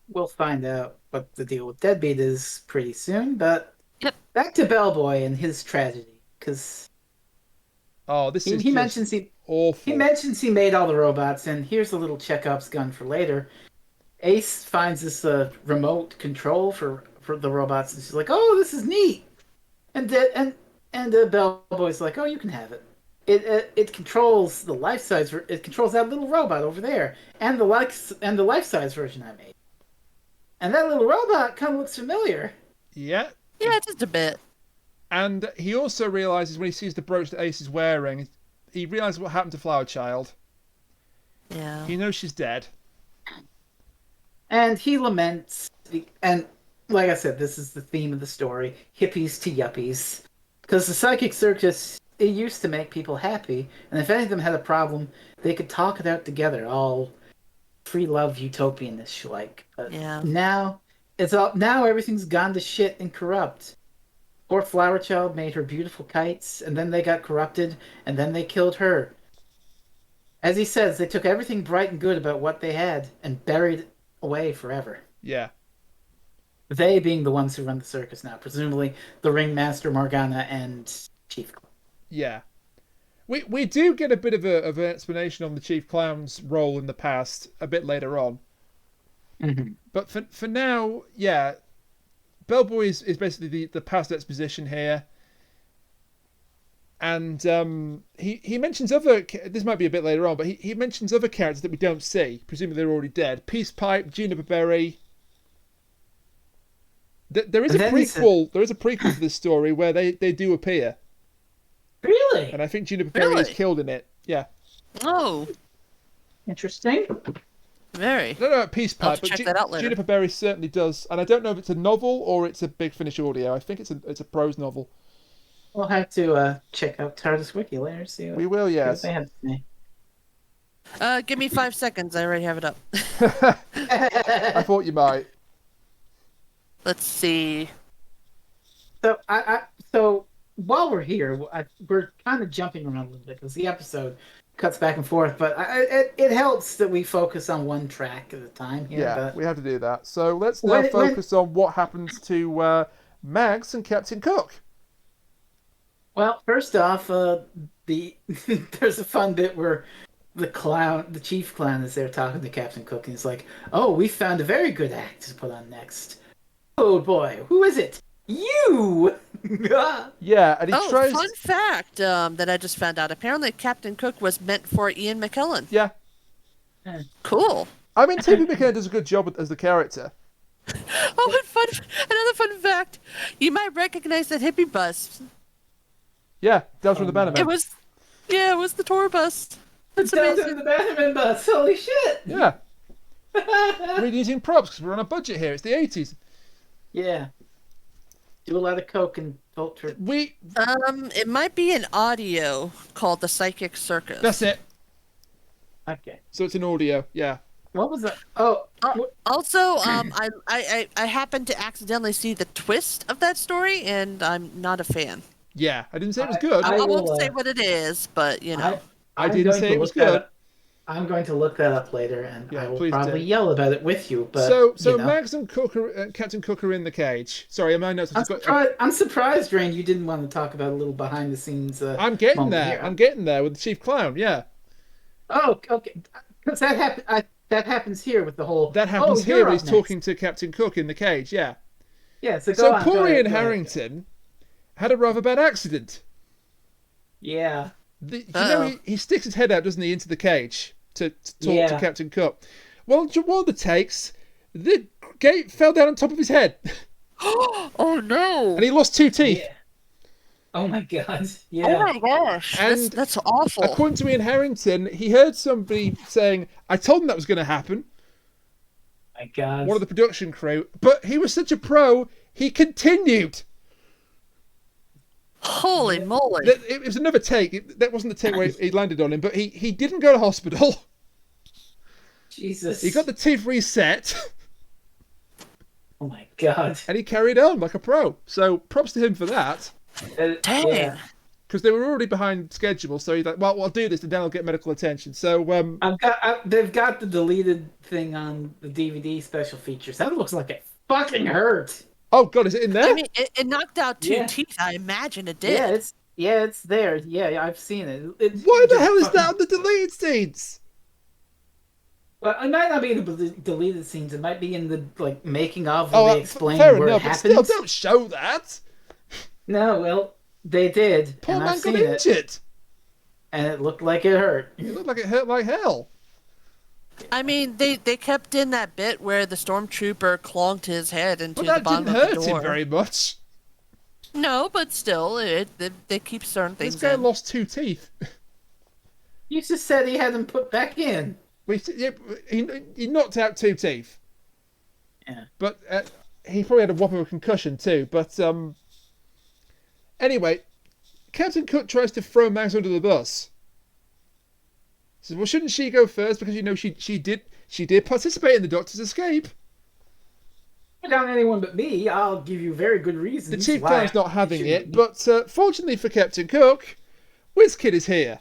We'll find out what the deal with Deadbeat is pretty soon, but back to Bellboy and his tragedy, because he mentions awful. He mentions he made all the robots, and here's a little Chekhov's gun for later. Ace finds this remote control for the robots, and she's like, "Oh, this is neat." And Bellboy's like, "Oh, you can have it. It controls the life size. It controls that little robot over there, and the life size version I made. And that little robot kind of looks familiar." Yeah. Yeah, just a bit. And he also realizes when he sees the brooch that Ace is wearing, he realizes what happened to Flower Child. Yeah. He knows she's dead. And he laments, and like I said, this is the theme of the story, hippies to yuppies. Because the psychic circus, it used to make people happy, and if any of them had a problem, they could talk it out together, all free love utopian-ish like. But now everything's gone to shit and corrupt. Poor Flower Child made her beautiful kites, and then they got corrupted, and then they killed her. As he says, they took everything bright and good about what they had and buried it away forever. Yeah. They being the ones who run the circus now, presumably the ringmaster, Morgana, and Chief Clown. Yeah. We do get a bit of an explanation on the Chief Clown's role in the past a bit later on. Mm-hmm. But for now, yeah, Bellboy is basically the past exposition here. And he mentions this might be a bit later on, but he mentions other characters that we don't see. Presumably they're already dead. Peace Pipe, Juniper Berry. There is a prequel. There is a prequel to this story where they do appear. Really? And I think Juniper Berry is killed in it. Yeah. Oh. Interesting. Very. I don't know about Peace Pipe, but check that out later. Juniper Berry certainly does. And I don't know if it's a novel or it's a Big Finish audio. I think it's a prose novel. We'll have to check out TARDIS Wiki later. See what, we will, yes. What they have to say. Give me 5 seconds. I already have it up. I thought you might. Let's see. So so while we're here, we're kind of jumping around a little bit because the episode cuts back and forth, but it helps that we focus on one track at a time here. Yeah, we have to do that. So let's now focus on what happens to Max and Captain Cook. Well, first off, there's a fun bit where the chief clown is there talking to Captain Cook, and he's like, "Oh, we found a very good act to put on next. Oh boy, who is it? You!" Yeah, and he tries. Fun fact that I just found out. Apparently, Captain Cook was meant for Ian McKellen. Yeah. Cool. I mean, T.B. McKellen does a good job as the character. Oh, and another fun fact. You might recognize that hippie bus. Yeah, that was from the Bannerman. It was the tour bus. It's amazing. The Bannerman bus. Holy shit! Yeah. We're using props because we're on a budget here. It's the 80s. Yeah. Do a lot of coke and filter. It might be an audio called The Psychic Circus. That's it. Okay. So it's an audio, yeah. What was that? Oh. Also, I happened to accidentally see the twist of that story, and I'm not a fan. Yeah, I didn't say it was good. I won't say what it is, but you know. I didn't say it was good. I'm going to look that up later, and I will probably do. yell about it with you. But so Max and Captain Cook are in the cage. Sorry, my notes. I'm surprised, Rain, you didn't want to talk about a little behind the scenes. I'm getting there. Here. I'm getting there with the Chief Clown. Yeah. Oh, okay. Because that happened. that happens here with the whole. That happens here when he's talking to Captain Cook in the cage. Yeah. Yeah. So poor Ian Harrington had a rather bad accident. Yeah. He sticks his head out, doesn't he, into the cage to talk to Captain Cook. Well, one of the takes, the gate fell down on top of his head. Oh no! And he lost 2 teeth. Yeah. Oh my god! Yeah. Oh my gosh! And that's awful. According to Ian Harrington, he heard somebody saying, "I told him that was going to happen." My god! One of the production crew, but he was such a pro, he continued. Holy moly! It was another take. That wasn't the take where he landed on him, but he didn't go to hospital. Jesus! He got the teeth reset. Oh my god! And he carried on like a pro. So props to him for that. Dang. Because they were already behind schedule, so he's like, "Well, I'll do this, and then I'll get medical attention." So they've got the deleted thing on the DVD special features. That looks like it fucking hurt. Oh god, is it in there? I mean, it knocked out 2 teeth. I imagine it did. Yeah, it's there. Yeah, I've seen it. Why the hell is that on the deleted scenes? Well, it might not be in the deleted scenes. It might be in the making of where they explain where it happens. But still, don't show that. No, well, they did. Poor man got injured. And it looked like it hurt. It looked like it hurt like hell. I mean, they kept in that bit where the stormtrooper clonked his head into the bottom of the door. That didn't hurt him very much. No, but still, they keep certain things in. This guy lost 2 teeth. You just said he had them put back in. He knocked out 2 teeth. Yeah. But he probably had a whopper of a concussion too. But anyway, Captain Cook tries to throw Max under the bus. He says, "Well, shouldn't she go first? Because she did participate in the Doctor's escape." Down anyone but me, I'll give you very good reasons. The chief plan's not having it, but fortunately for Captain Cook, WizKid is here.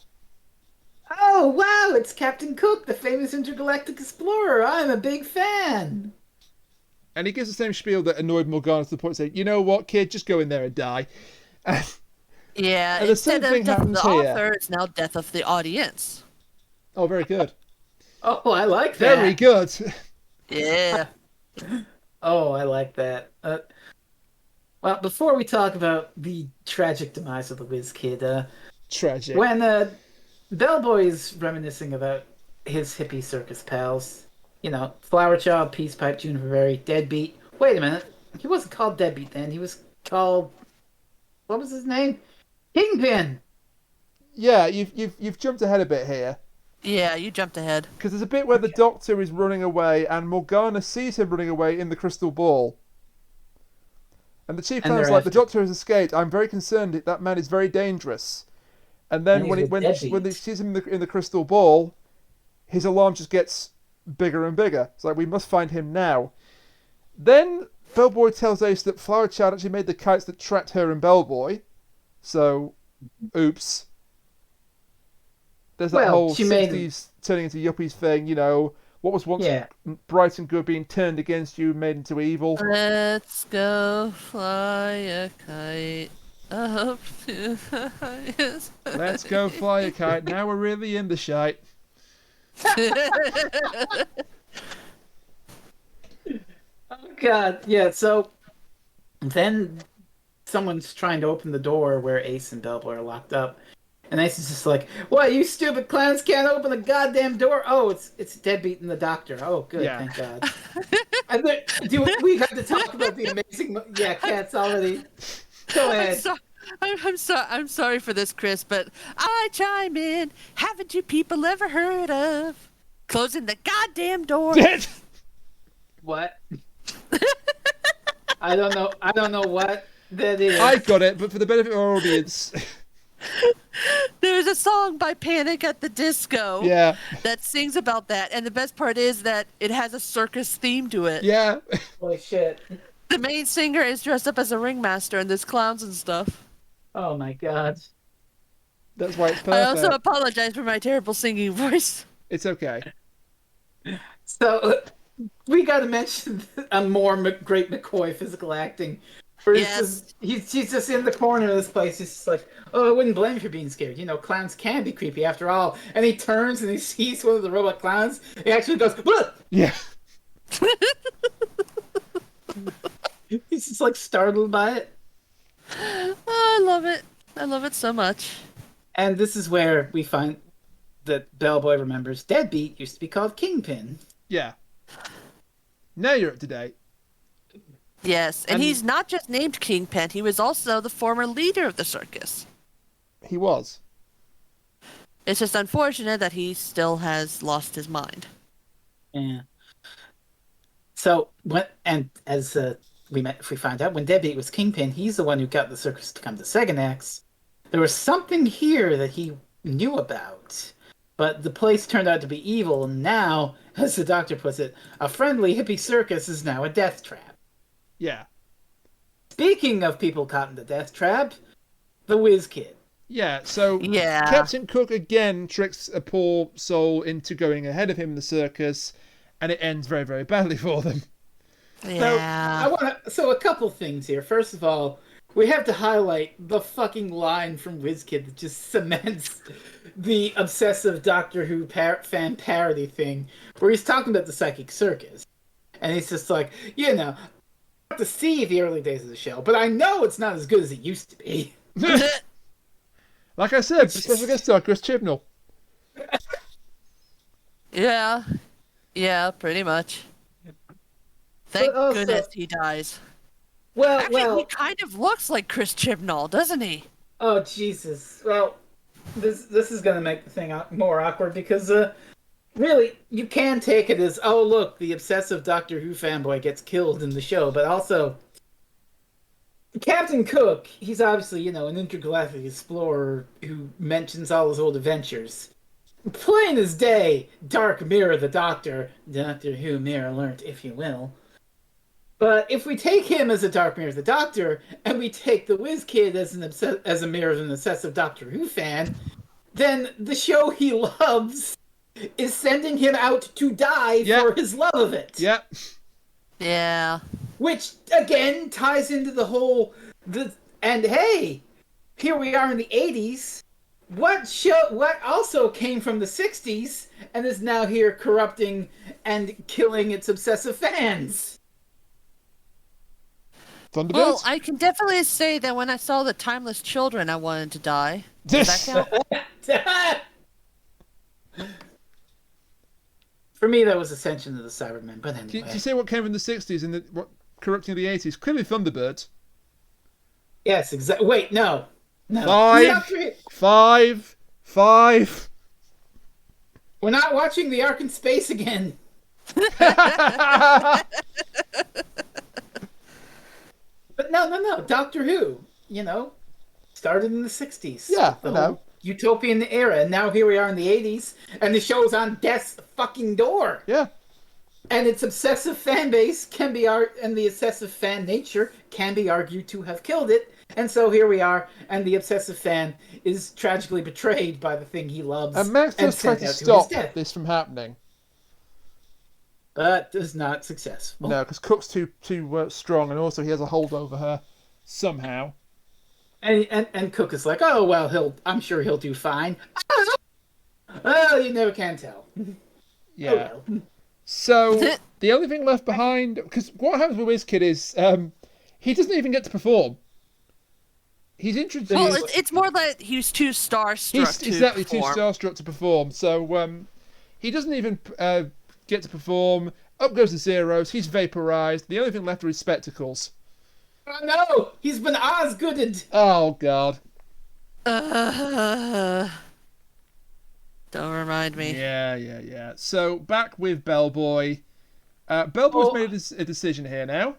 Oh wow! It's Captain Cook, the famous intergalactic explorer. I'm a big fan. And he gives the same spiel that annoyed Morgana to the point of saying, "You know what, kid? Just go in there and die." Yeah, and the same thing death happens of the here. author, it's now death of the audience. Oh, very good. Oh, I like that. Very good. Yeah. Oh, I like that. Well, before we talk about the tragic demise of the WizKid, tragic. When Bellboy's reminiscing about his hippie circus pals, Flower Child, Peace Pipe, Juniper Berry, Deadbeat. Wait a minute, he wasn't called Deadbeat then. He was called, what was his name? Kingpin. Yeah, you've jumped ahead a bit here. Yeah, you jumped ahead. Because there's a bit where the Doctor is running away and Morgana sees him running away in the crystal ball. And the Chief Plan's like, "The Doctor has escaped. I'm very concerned. That man is very dangerous." And then when he sees him in the crystal ball, his alarm just gets bigger and bigger. It's like, we must find him now. Then Bellboy tells Ace that Flower Child actually made the kites that tracked her and Bellboy. So, oops. There's that whole 60s turning into yuppies thing, what was once bright and good being turned against you, made into evil. Let's go fly a kite up to the highest. Let's go fly a kite. Now we're really in the shite. Oh, God. Yeah, so then someone's trying to open the door where Ace and Bellboy are locked up. And Ace is just like, "What, you stupid clowns can't open the goddamn door?" Oh, it's Deadbeat and the Doctor. Oh, good, thank God. And then, we got to talk about the amazing... Yeah, Cat's already... Go ahead. I'm sorry for this, Chris, but I chime in. Haven't you people ever heard of closing the goddamn door? What? I don't know what that is. I got it, but for the benefit of our audience... There's a song by Panic at the Disco that sings about that, and the best part is that it has a circus theme to it. Yeah. Holy shit. The main singer is dressed up as a ringmaster, and there's clowns and stuff. Oh my God. That's why it's perfect. I also apologize for my terrible singing voice. It's okay. So, we got to mention a more great McCoy physical acting. He's just in the corner of this place. He's just like, oh, I wouldn't blame you for being scared. You know, clowns can be creepy after all. And he turns and he sees one of the robot clowns. He actually goes, "Bleh!" Yeah. He's just like startled by it. Oh, I love it. I love it so much. And this is where we find that Bellboy remembers Deadbeat used to be called Kingpin. Yeah. Now you're up to date. Yes, and he's not just named Kingpin, he was also the former leader of the circus. He was. It's just unfortunate that he still has lost his mind. Yeah. So, we find out, when Deadbeat was Kingpin, he's the one who got the circus to come to Seganax. There was something here that he knew about, but the place turned out to be evil, and now, as the Doctor puts it, a friendly hippie circus is now a death trap. Yeah. Speaking of people caught in the death trap, the Whiz Kid. Yeah, so Captain Cook again tricks a poor soul into going ahead of him in the circus, and it ends very, very badly for them. Yeah. So a couple things here. First of all, we have to highlight the fucking line from Whiz Kid that just cements the obsessive Doctor Who fan parody thing, where he's talking about the psychic circus. And he's just like, to see the early days of the show, but I know it's not as good as it used to be. Like I said, special guest star Chris Chibnall. Yeah, pretty much. Thank goodness he dies. Actually, he kind of looks like Chris Chibnall, doesn't he? Oh Jesus! Well, this is gonna make the thing more awkward because really, you can take it as, oh look, the obsessive Doctor Who fanboy gets killed in the show, but also Captain Cook, he's obviously, an intergalactic explorer who mentions all his old adventures. Plain as day, Dark Mirror the Doctor Who mirror learnt, if you will. But if we take him as a Dark Mirror the Doctor, and we take the Whiz Kid as a mirror of an obsessive Doctor Who fan, then the show he loves is sending him out to die for his love of it. Yep. Yeah. Which, again, ties into the whole... And hey, here we are in the 80s. What also came from the 60s and is now here corrupting and killing its obsessive fans? Thunderbirds? Well, I can definitely say that when I saw the Timeless Children, I wanted to die. Does that count? For me, that was Ascension of the Cybermen, but anyway. Did you say what came from the 60s and what corrupting the 80s? Clearly Thunderbirds. Yes, exactly. Wait, no. Five. We're not watching The Ark in Space again. But no. Doctor Who, started in the 60s. Yeah, I know. Utopian era, and now here we are in the 80s, and the show's on death's fucking door. Yeah. And its obsessive fan base and the obsessive fan nature can be argued to have killed it. And so here we are, and the obsessive fan is tragically betrayed by the thing he loves. And Max does try to stop this from happening. But is not successful. No, because Cook's too strong, and also he has a hold over her somehow. And Cook is like, oh well, I'm sure he'll do fine. Well, you never can tell. Yeah. Oh, well. So the only thing left behind, because what happens with WizKid is he doesn't even get to perform. He's introduced. Well, it's more that he's too starstruck. Too starstruck to perform. So he doesn't even get to perform. Up goes the zeros. He's vaporized. The only thing left are his spectacles. Oh no! He's been Osgooded! Oh god. Don't remind me. Yeah. So back with Bellboy. Bellboy's made a decision here now.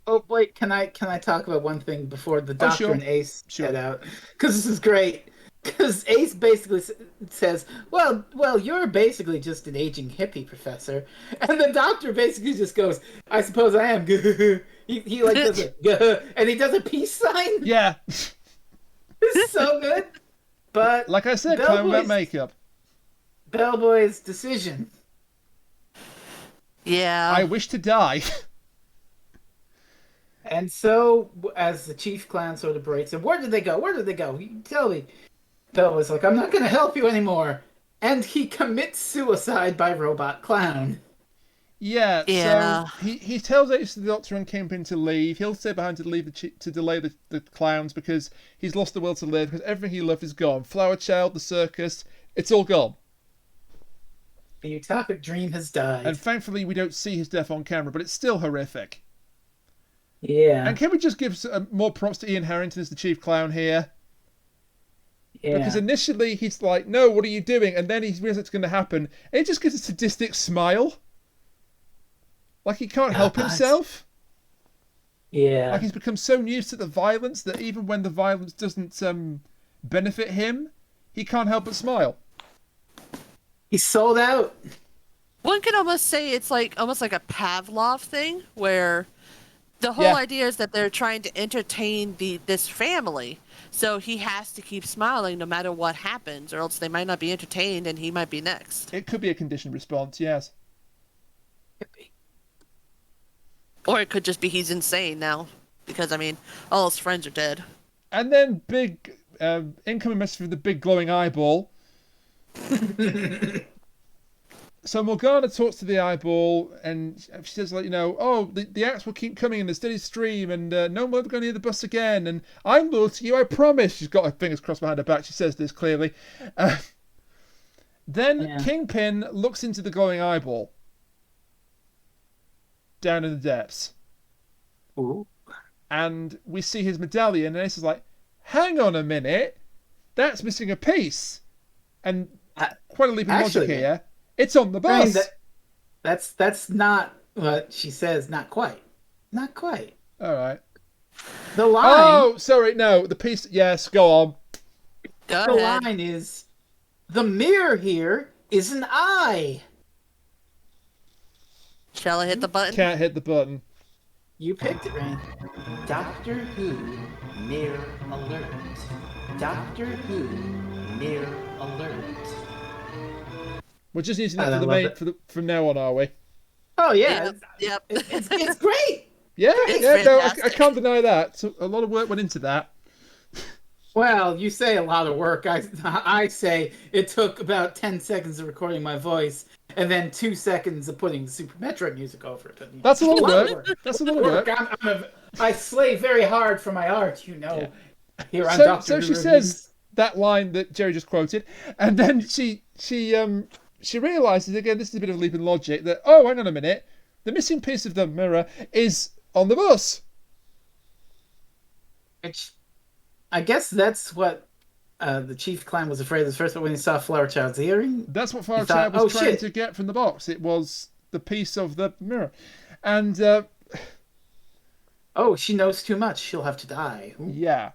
Oh wait, can I talk about one thing before the Doctor and Ace head out? Because this is great. Because Ace basically says, well, you're basically just an aging hippie, Professor. And the Doctor basically just goes, I suppose I am. he like does a and he does a peace sign. Yeah. It's so good. But like I said, climb about makeup. Bellboy's decision. Yeah. I wish to die. And so, as the chief clown sort of berates him, where did they go? Where did they go? Tell me. Bella's like, I'm not going to help you anymore. And he commits suicide by robot clown. Yeah, so he tells Ace the Doctor and Kingpin to leave. He'll stay behind to delay the clowns because he's lost the will to live, because everything he loved is gone. Flower Child, the circus, it's all gone. The utopic dream has died. And thankfully we don't see his death on camera, but it's still horrific. Yeah. And can we just give more props to Ian Harrington as the chief clown here? Yeah. Because initially he's like, no, what are you doing? And then he realizes it's going to happen. And he just gives a sadistic smile. Like he can't help himself. Yeah. Like he's become so used to the violence that even when the violence doesn't benefit him, he can't help but smile. He's sold out. One can almost say it's almost like a Pavlov thing, where the whole idea is that they're trying to entertain this family. So he has to keep smiling no matter what happens, or else they might not be entertained and he might be next. It could be a conditioned response, yes. Could be. Or it could just be he's insane now. Because, all his friends are dead. And then big incoming message with the big glowing eyeball. So Morgana talks to the eyeball and she says, the acts will keep coming in a steady stream and no one will ever go near the bus again. And I'm loyal to you, I promise. She's got her fingers crossed behind her back. She says this clearly. Then Kingpin looks into the glowing eyeball. Down in the depths. Ooh. And we see his medallion and Ace is like, hang on a minute. That's missing a piece. And quite a leap in logic here. It's on the bus. That's not what she says. Not quite. Not quite. All right. The line. Oh, sorry. No, the piece. Yes, go on. The line is, the mirror here is an eye. Shall I hit the button? Can't hit the button. You picked it, Rain. Doctor Who Mirror Alert. Doctor Who Mirror Alert. We're just using that for the main from now on, are we? Oh yeah. Yep. It's great. Yeah, no, I can't deny that. So a lot of work went into that. Well, you say a lot of work. I say it took about 10 seconds of recording my voice and then 2 seconds of putting Super Metro music over it. But, that's a lot of work. That's a lot of work. I slave very hard for my art, you know. Yeah. Here on Doctor Who. So she says that line that Jerry just quoted, and then she realizes again. This is a bit of a leap in logic. That hang on a minute, the missing piece of the mirror is on the bus. Which, I guess that's what the chief clown was afraid of first when he saw Flower Child's earring. That's what Flower Child was trying to get from the box. It was the piece of the mirror. And she knows too much. She'll have to die. Ooh. Yeah.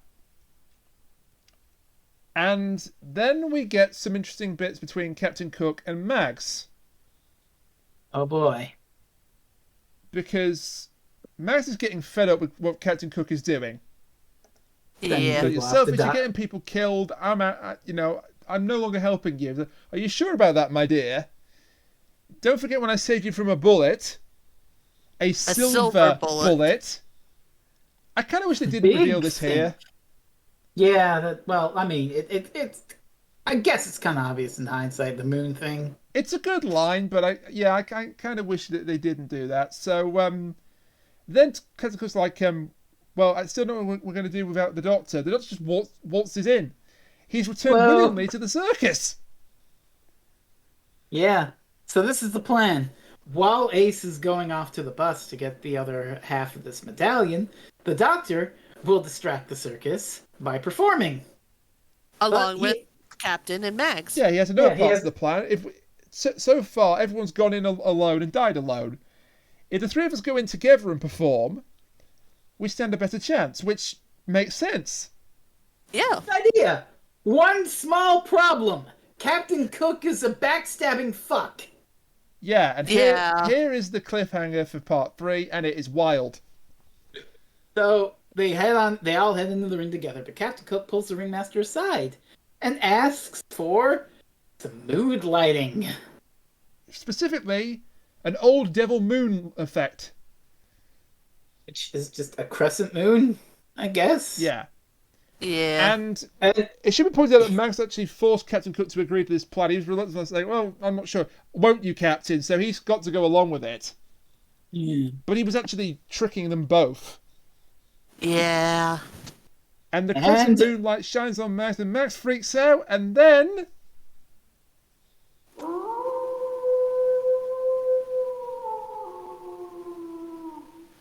And then we get some interesting bits between Captain Cook and Mags. Oh boy. Because Mags is getting fed up with what Captain Cook is doing. Yeah. You're selfish, you're getting people killed. I'm no longer helping you. Are you sure about that, my dear? Don't forget when I saved you from a bullet. A silver bullet. I kind of wish they didn't reveal this here. Yeah, it's. I guess it's kind of obvious in hindsight, the moon thing. It's a good line, but I kind of wish that they didn't do that. So then Captain Cook's like, I still don't know what we're going to do without the Doctor. The Doctor just waltzes in. He's returned willingly to the circus. Yeah. So this is the plan. While Ace is going off to the bus to get the other half of this medallion, the Doctor will distract the circus by performing. Along with Captain and Mags. Yeah, he has another part of the plan. So far, everyone's gone in alone and died alone. If the three of us go in together and perform, we stand a better chance, which makes sense. Yeah. Good idea. One small problem. Captain Cook is a backstabbing fuck. Yeah, and here is the cliffhanger for part 3, and it is wild. So they all head into the ring together, but Captain Cook pulls the ringmaster aside and asks for some mood lighting. Specifically, an old devil moon effect. which is just a crescent moon, I guess. Yeah. Yeah. And it should be pointed out that Max actually forced Captain Cook to agree to this plan. He was reluctant to say, well, I'm not sure. Won't you, Captain? So he's got to go along with it. Yeah. But he was actually tricking them both. Yeah. And the crescent moonlight shines on Max, and Max freaks out, and then...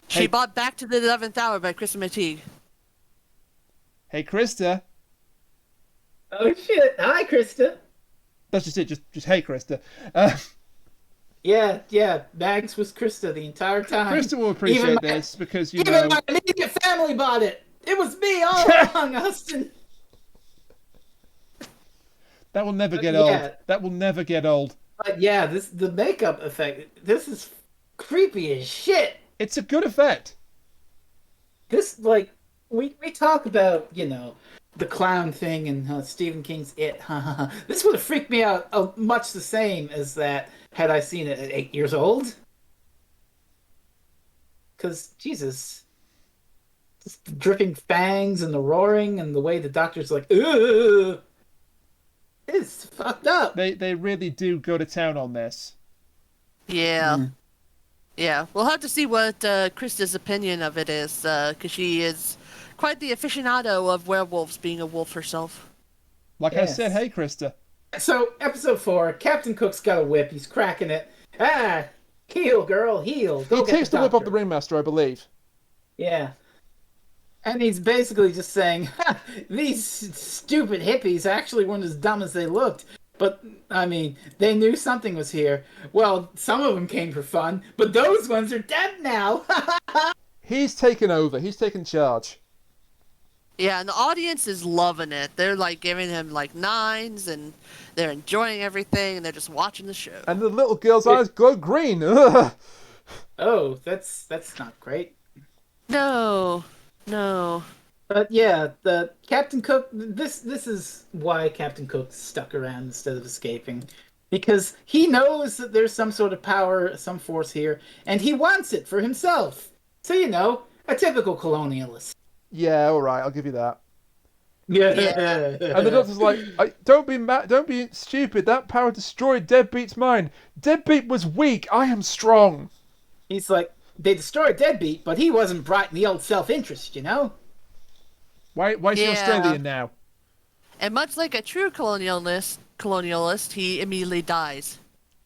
She bought Back to the 11th Hour by Krista McTeague. Hey, Krista. Oh, shit. Hi, Krista. That's just it. Just hey, Krista. Yeah. Mags was Krista the entire time. Krista will appreciate this because, you know... Even my immediate family bought it. It was me all along, Austin. That will never get old. That will never get old. But yeah, the makeup effect, this is creepy as shit. It's a good effect. This, like, we talk about, you know, the clown thing and Stephen King's It. This would have freaked me out much the same as that had I seen it at 8 years old. Because, Jesus, just the dripping fangs and the roaring and the way the doctor's like, ugh, it's fucked up. They really do go to town on this. Yeah. Mm. Yeah, we'll have to see what Krista's opinion of it is, because she is quite the aficionado of werewolves, being a wolf herself. Like I said, hey, Krista. So, episode 4, Captain Cook's got a whip. He's cracking it. Ah, heal, girl, heal. He takes the whip off the ringmaster, I believe. Yeah. And he's basically just saying, these stupid hippies actually weren't as dumb as they looked. But, I mean, they knew something was here. Well, some of them came for fun, but those ones are dead now. He's taken over. He's taken charge. Yeah, and the audience is loving it. They're, like, giving him, like, 9s, and they're enjoying everything, and they're just watching the show. And the little girl's eyes glow green. Oh, that's not great. No. But yeah, the Captain Cook. This is why Captain Cook stuck around instead of escaping, because he knows that there's some sort of power, some force here, and he wants it for himself. So you know, a typical colonialist. Yeah, all right, I'll give you that. Yeah. And the doctor's like, "Don't be mad, don't be stupid. That power destroyed Deadbeat's mind. Deadbeat was weak. I am strong." He's like, they destroyed Deadbeat, but he wasn't bright in the old self-interest, you know. Why is he Australian now? And much like a true colonialist, he immediately dies.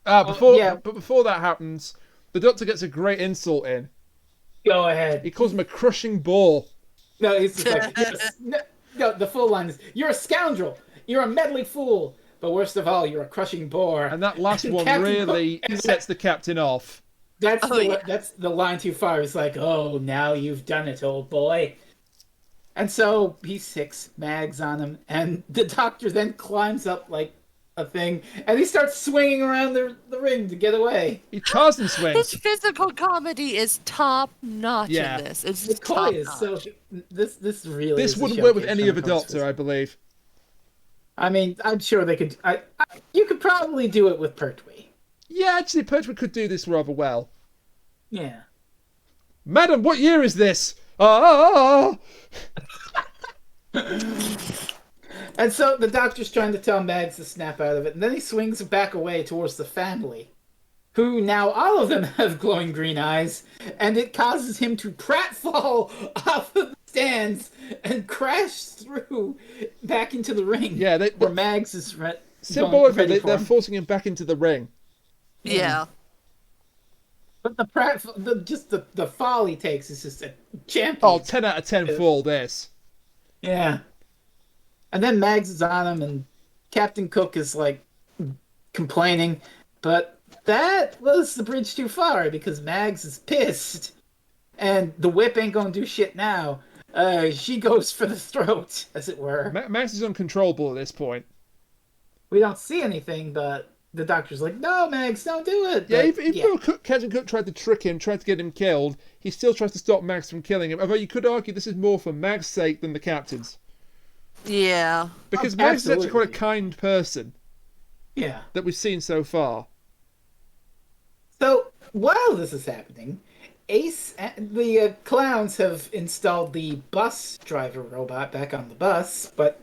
But before that happens, the doctor gets a great insult in. Go ahead. He calls him a crushing ball. No, he's just like, no, the full line is, you're a scoundrel, you're a meddling fool, but worst of all, you're a crushing bore. And that last one really sets the captain off. That's the line too far. It's like, oh, now you've done it, old boy. And so he sicks Mags on him, and the doctor then climbs up like a thing, and he starts swinging around the ring to get away. He Tarzan swings. His physical comedy is top notch in this. It's top notch. So this really this wouldn't work with any other doctor, I believe. I mean, I'm sure they could. You could probably do it with Pertwee. Yeah, actually, Pertwee could do this rather well. Yeah. Madam, what year is this? Ah! And so the doctor's trying to tell Mags to snap out of it, and then he swings back away towards the family, who now all of them have glowing green eyes, and it causes him to pratfall off of the stands and crash through back into the ring. Yeah, where Mags is symbolically, they're forcing him back into the ring. Yeah. But the fall he takes is just a champion. Oh, 10 out of 10 fall, this. Yeah. And then Mags is on him, and Captain Cook is, like, complaining. But that was the bridge too far, because Mags is pissed. And the whip ain't gonna do shit now. She goes for the throat, as it were. Mags is uncontrollable at this point. We don't see anything, but the doctor's like, no, Mags, don't do it. Yeah, even though Captain Cook tried to trick him, tried to get him killed, he still tries to stop Mags from killing him. Although you could argue this is more for Mags' sake than the captain's. Yeah. Because Mags is actually quite a kind person. Yeah. That we've seen so far. So, while this is happening, Ace and the clowns have installed the bus driver robot back on the bus, but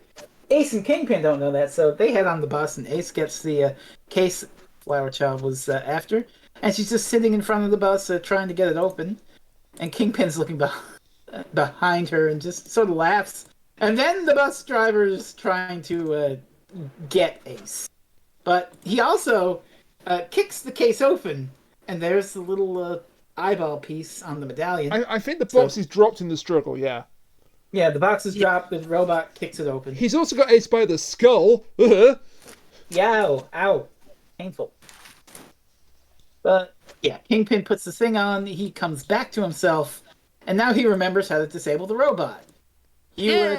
Ace and Kingpin don't know that, so they head on the bus, and Ace gets the case Flower Child was after, and she's just sitting in front of the bus trying to get it open, and Kingpin's looking behind her and just sort of laughs, and then the bus driver is trying to get Ace, but he also kicks the case open, and there's the little eyeball piece on the medallion. I think the box is dropped in the struggle, yeah. Yeah, the box is dropped, the robot kicks it open. He's also got Ace by the skull. Yow, ow. Painful. But, yeah, Kingpin puts the thing on, he comes back to himself, and now he remembers how to disable the robot. You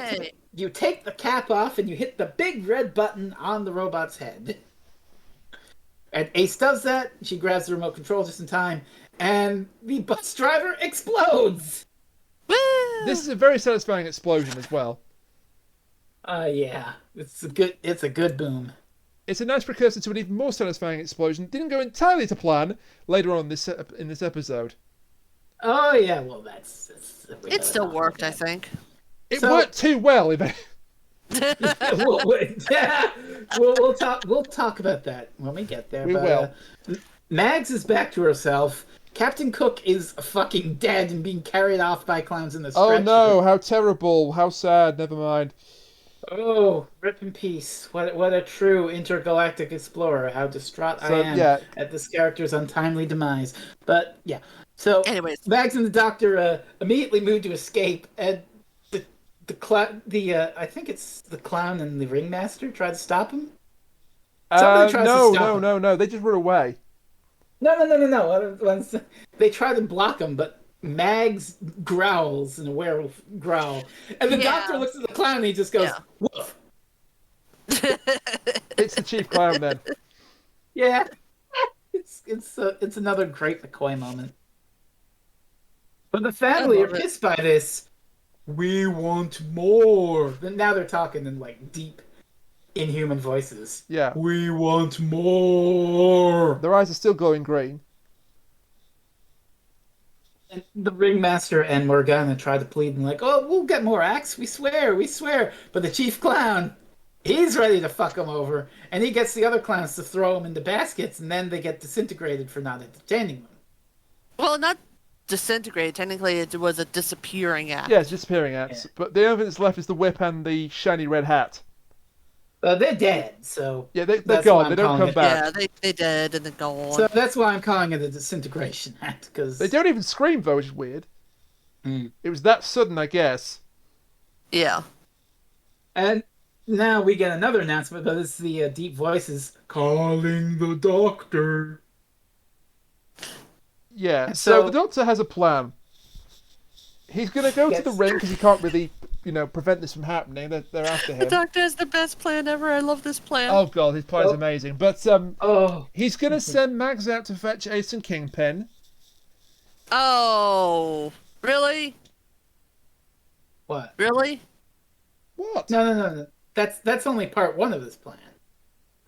take the cap off, and you hit the big red button on the robot's head. And Ace does that, she grabs the remote control just in time, and the bus driver explodes! Woo! This is a very satisfying explosion as well. Yeah. It's a good boom. It's a nice precursor to an even more satisfying explosion. Didn't go entirely to plan later on in this episode. Oh, yeah, well, it still worked, I think. It worked too well, We'll talk about that when we get there. We will. Mags is back to herself. Captain Cook is fucking dead and being carried off by clowns in the stretcher. Oh no, how terrible, how sad, never mind. Oh, rip in peace. What a true intergalactic explorer. How distraught I am at this character's untimely demise. But, yeah. So, anyways, Mags and the Doctor immediately move to escape, and I think it's the clown and the ringmaster try to stop him? No, they just run away. No. They try to block him, but Mags growls in a werewolf growl. And the Doctor looks at the clown and he just goes, woof. It's the chief clown then. Yeah. It's another great McCoy moment. But the family are pissed by this. We want more. Now they're talking in like deep, inhuman voices. Yeah. We want more. Their eyes are still glowing green. And the ringmaster and Morgana try to plead and like, oh, we'll get more acts. We swear. But the chief clown, he's ready to fuck them over. And he gets the other clowns to throw them into baskets, and then they get disintegrated for not entertaining them. Well, not disintegrated. Technically, it was a disappearing act. Yeah, it's disappearing acts. Yeah. But the only thing that's left is the whip and the shiny red hat. They're dead, so... Yeah, they're gone. They don't come back. Yeah, they dead and they're gone. So that's why I'm calling it a disintegration act, because... They don't even scream, though, which is weird. It was that sudden, I guess. Yeah. And now we get another announcement, but it's the deep voices calling the Doctor. Yeah, so the Doctor has a plan. He's going to go to the ring because he can't really, prevent this from happening. They're after him. The Doctor has the best plan ever. I love this plan. Oh, God, his plan is amazing. But he's going to send Mags out to fetch Ace and Kingpin. Oh, really? What? Really? What? No. That's only part one of this plan.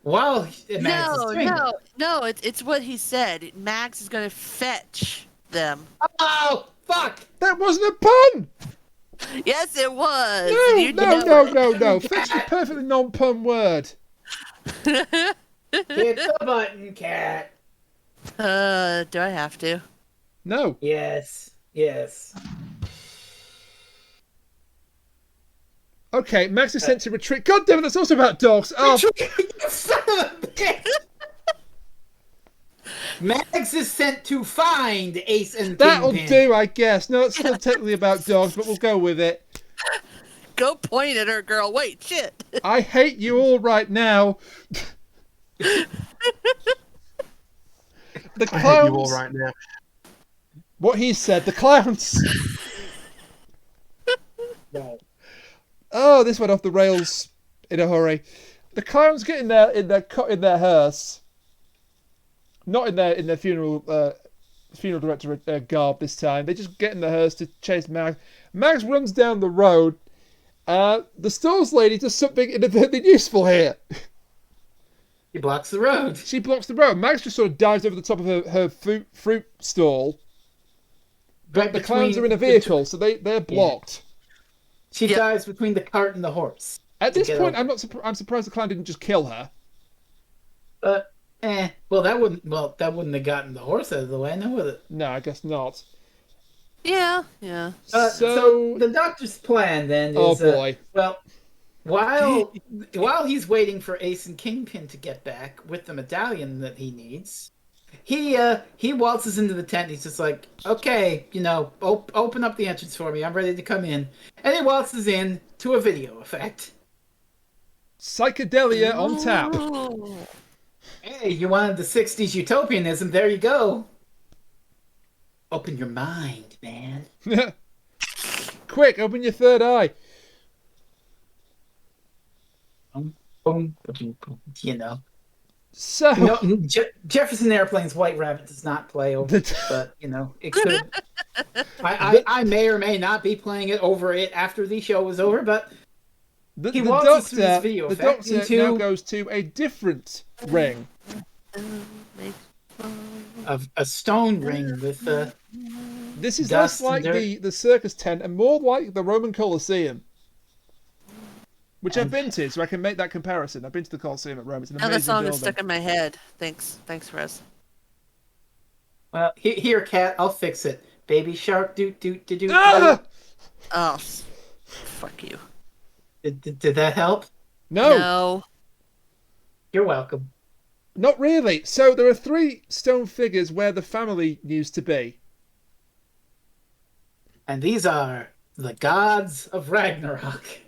While Mags is doing it. No, it's what he said. Mags is going to fetch them. Oh, fuck! That wasn't a pun! Yes, it was. No. Fetch is a perfectly non-pun word. Hit the button, cat. Do I have to? No. Yes. Okay, Max is sent to retreat. God damn it, that's also about dogs. Oh, son of a bitch! Max is sent to find Ace and That'll Kingpin. do, I guess. No, it's still technically about dogs, but we'll go with it. Go point at her, girl. Wait, shit. I hate you all right now. The clowns. I hate you all right now. What he said, the clowns. No. Oh, this went off the rails in a hurry. The clowns get in their hearse. Not in their funeral director garb this time. They just get in the hearse to chase Mags. Mags runs down the road. The stores lady does something inadvertently useful here. She blocks the road. She blocks the road. Mags just sort of dives over the top of her fruit stall. But the clowns are in a vehicle, so they're blocked. She dies between the cart and the horse. At this point, I'm surprised the clown didn't just kill her. Well, that wouldn't have gotten the horse out of the way, now would it? No, I guess not. Yeah. So the Doctor's plan then is, oh boy. While he's waiting for Ace and Kingpin to get back with the medallion that he needs, he waltzes into the tent. He's just like, okay, open up the entrance for me. I'm ready to come in. And he waltzes in to a video effect. Psychedelia on tap. Hey, you wanted the 60s utopianism. There you go. Open your mind, man. Quick, open your third eye. So Jefferson Airplane's White Rabbit does not play over it, but it could. I may or may not be playing it over it after the show was over, but the Doctor now goes to a different ring. A stone ring with this is less like the circus tent and more like the Roman Colosseum. Which I've been to, so I can make that comparison. I've been to the Colosseum at Rome. It's an amazing building. The song building. is stuck in my head. Thanks, Rez. Well, here, Cat, I'll fix it. Baby shark, do. Oh, fuck you. Did that help? No. You're welcome. Not really. So there are 3 stone figures where the family used to be. And these are the gods of Ragnarok.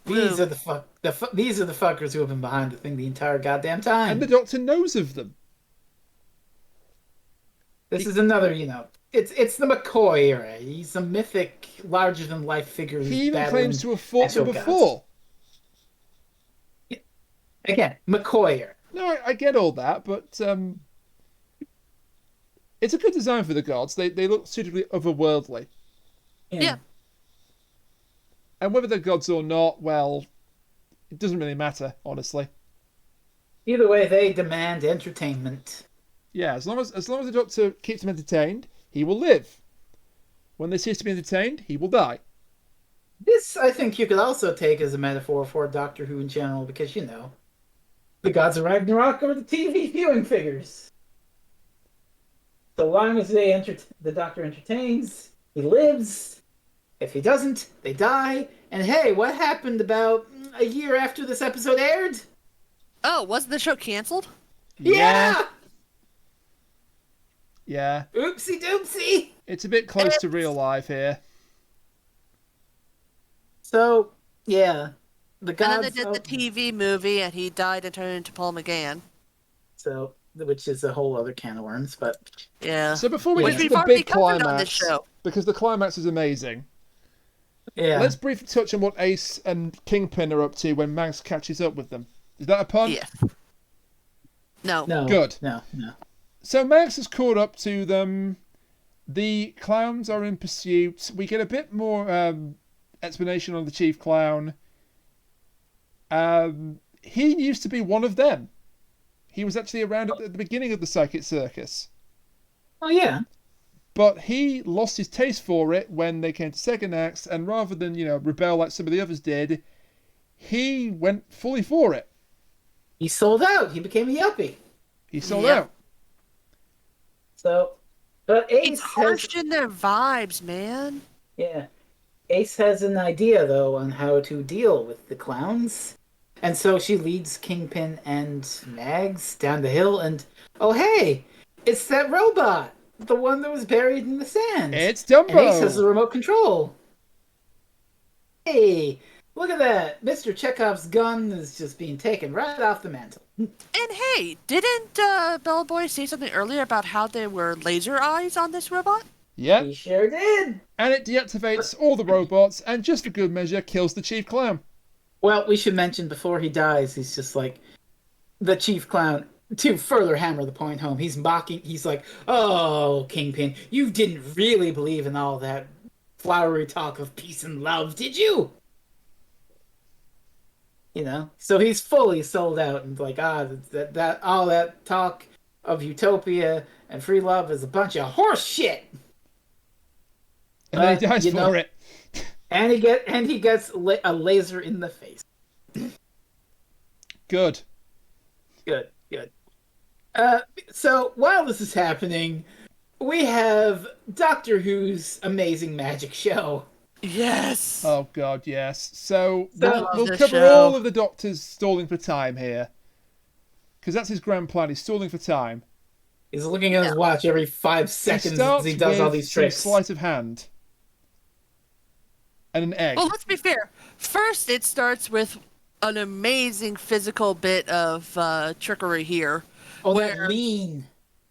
These are the fuckers who have been behind the thing the entire goddamn time. And the Doctor knows of them. This is another, it's the McCoy era. He's a mythic, larger than life figure. He even claims to have fought them before. Yeah. Again, McCoy era. No, I get all that, but it's a good design for the gods. They look suitably otherworldly. Yeah. And whether they're gods or not, well, it doesn't really matter, honestly. Either way, they demand entertainment. Yeah, as long as the Doctor keeps them entertained, he will live. When they cease to be entertained, he will die. This, I think, you could also take as a metaphor for Doctor Who in general, because, the gods of Ragnarok are the TV viewing figures. So long as the Doctor entertains, he lives. If he doesn't, they die. And hey, what happened about a year after this episode aired? Oh, wasn't the show canceled? Yeah! Yeah. Oopsie doopsie! It's a bit close to real life here. So, yeah. The gods. And then they did the TV movie, and he died and turned into Paul McGann. So, which is a whole other can of worms, but yeah. So before we get to the big climax, on this show. Because the climax is amazing. Yeah. Let's briefly touch on what Ace and Kingpin are up to when Max catches up with them. Is that a pun? Yeah. No. Good. No. So Max has caught up to them. The clowns are in pursuit. We get a bit more explanation on the chief clown. He used to be one of them. He was actually around at the beginning of the Psychic Circus. Oh, yeah. But he lost his taste for it when they came to second acts, and rather than, rebel like some of the others did, he went fully for it. He sold out. He became a yuppie. He sold out. So, but Ace has in their vibes, man. Yeah. Ace has an idea, though, on how to deal with the clowns. And so she leads Kingpin and Mags down the hill, and, oh, hey, it's that robot. The one that was buried in the sand. It's Dumbo. And Ace has the remote control. Hey, look at that. Mr. Chekhov's gun is just being taken right off the mantle. And hey, didn't Bella Boy say something earlier about how there were laser eyes on this robot? Yeah. He sure did. And it deactivates all the robots and just for good measure kills the chief clown. Well, we should mention before he dies, he's just like, the chief clown, to further hammer the point home, he's mocking, he's like, oh, Kingpin, you didn't really believe in all that flowery talk of peace and love, did you? So he's fully sold out and like, that all that talk, of utopia and free love is a bunch of horse shit. And then he dies for it. And he gets a laser in the face. Good. So while this is happening, we have Doctor Who's amazing magic show. Yes. Oh God, yes. So we'll cover all of the Doctor's stalling for time here, because that's his grand plan. He's stalling for time. He's looking at his watch every 5 seconds as he does all these tricks. Sleight of hand. And an egg. Well, let's be fair. First, it starts with an amazing physical bit of trickery here. Oh, that lean.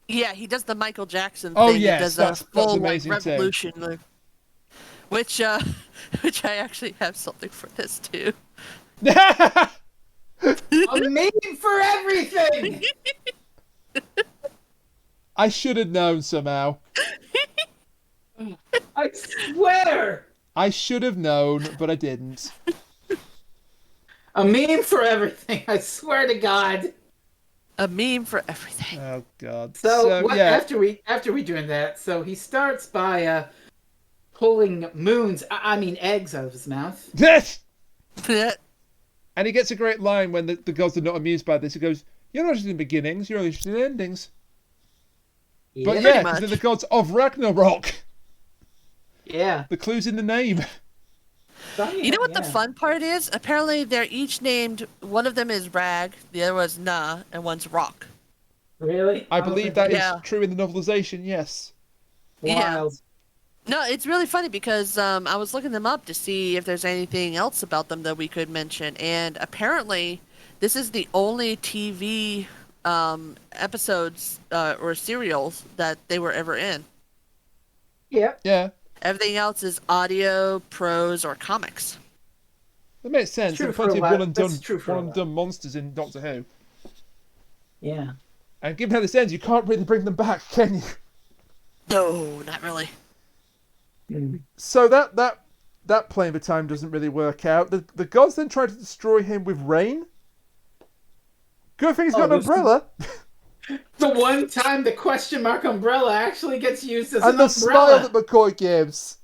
Yeah, he does the Michael Jackson thing. Oh, yes, he does that's full amazing revolution. too. Which I actually have something for this too. A meme for everything! I should have known somehow. I swear! I should have known, but I didn't. A meme for everything, I swear to God. A meme for everything. Oh God. So after we doing that, so he starts by pulling eggs out of his mouth. Yes. And he gets a great line when the gods are not amused by this. He goes, "You're not interested in beginnings, you're only interested in endings." Yeah, but yeah, because they're the gods of Ragnarok. Yeah. The clue's in the name. You know what the fun part is? Apparently they're each named, one of them is Rag, the other one's Na, and one's Rock. Really? I believe that is true in the novelization, yes. Wild. Yeah. No, it's really funny because I was looking them up to see if there's anything else about them that we could mention, and apparently this is the only TV episodes or serials that they were ever in. Yeah. Yeah. Everything else is audio, prose, or comics. That makes sense. There's plenty of one and done monsters in Doctor Who. Yeah. And given how this ends, you can't really bring them back, can you? No, not really. So that playing for time doesn't really work out. The gods then try to destroy him with rain. Good thing he's got an umbrella. The one time the question mark umbrella actually gets used as an umbrella. And the smile that McCoy gives.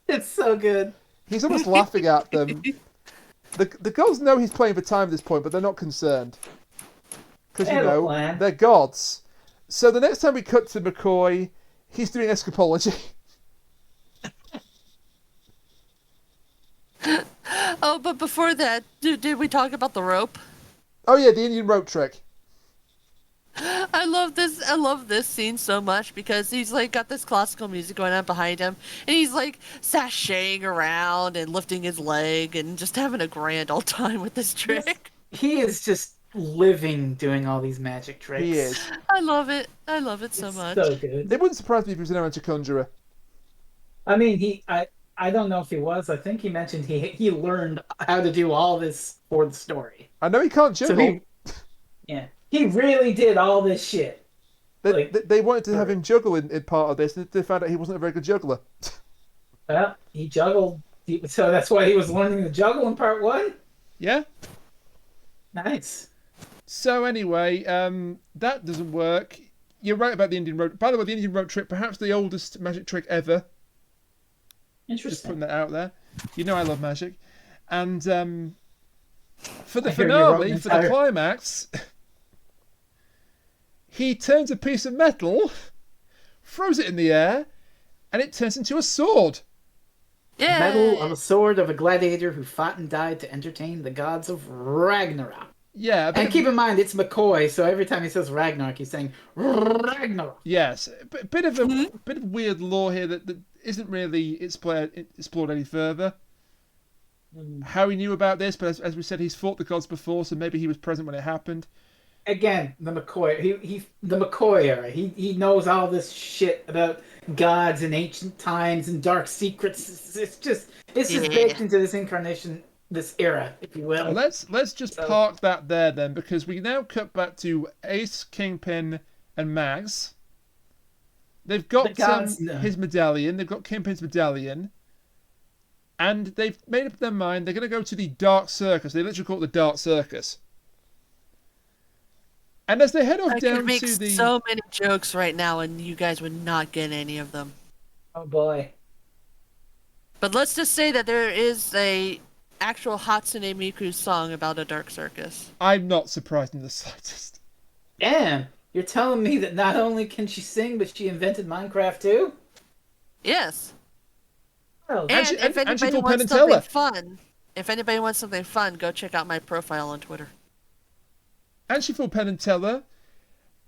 It's so good. He's almost laughing at them. The gods know he's playing for time at this point, but they're not concerned. Because, they're gods. So the next time we cut to McCoy, he's doing escapology. Oh, but before that, did we talk about the rope? Oh yeah, the Indian rope trick. I love this scene so much because he's like got this classical music going on behind him, and he's like sashaying around and lifting his leg and just having a grand old time with this trick. He is just living doing all these magic tricks. He is. I love it so much. So good. It wouldn't surprise me if he was an amateur conjurer. I mean, I don't know if he was. I think he mentioned he learned how to do all this for the story. I know he can't juggle. So he really did all this shit. They wanted to have him juggle in part of this, and they found out he wasn't a very good juggler. Well, he juggled, so that's why he was learning to juggle in part 1? Yeah. Nice. So anyway, that doesn't work. You're right about the Indian rope. By the way, the Indian rope trick, perhaps the oldest magic trick ever. Interesting. Just putting that out there. You know I love magic. And for the finale, for the climax, he turns a piece of metal, throws it in the air, and it turns into a sword. Yeah. Metal on the sword of a gladiator who fought and died to entertain the gods of Ragnarok. Yeah. And keep in mind, it's McCoy, so every time he says Ragnarok, he's saying Ragnarok. Yes. A bit of weird lore here that isn't really explored any further. How he knew about this, but as we said, he's fought the gods before, so maybe he was present when it happened. Again, the McCoy. The McCoy era. He knows all this shit about gods and ancient times and dark secrets. It's just baked into this incarnation, this era, if you will. Let's just park that there then, because we now cut back to Ace, Kingpin, and Mags. They've got his medallion. They've got Kingpin's medallion. And they've made up their mind. They're going to go to the Dark Circus. They literally call it the Dark Circus. And as they head off I down could make to the... so many jokes right now, and you guys would not get any of them. Oh boy. But let's just say that there is a actual Hatsune Miku song about a dark circus. I'm not surprised in the slightest. Damn, you're telling me that not only can she sing, but she invented Minecraft too? Yes. Oh, And she- if and she anybody pulled wants Penn and something Teller. fun, go check out my profile on Twitter. And she fought Penn and Teller.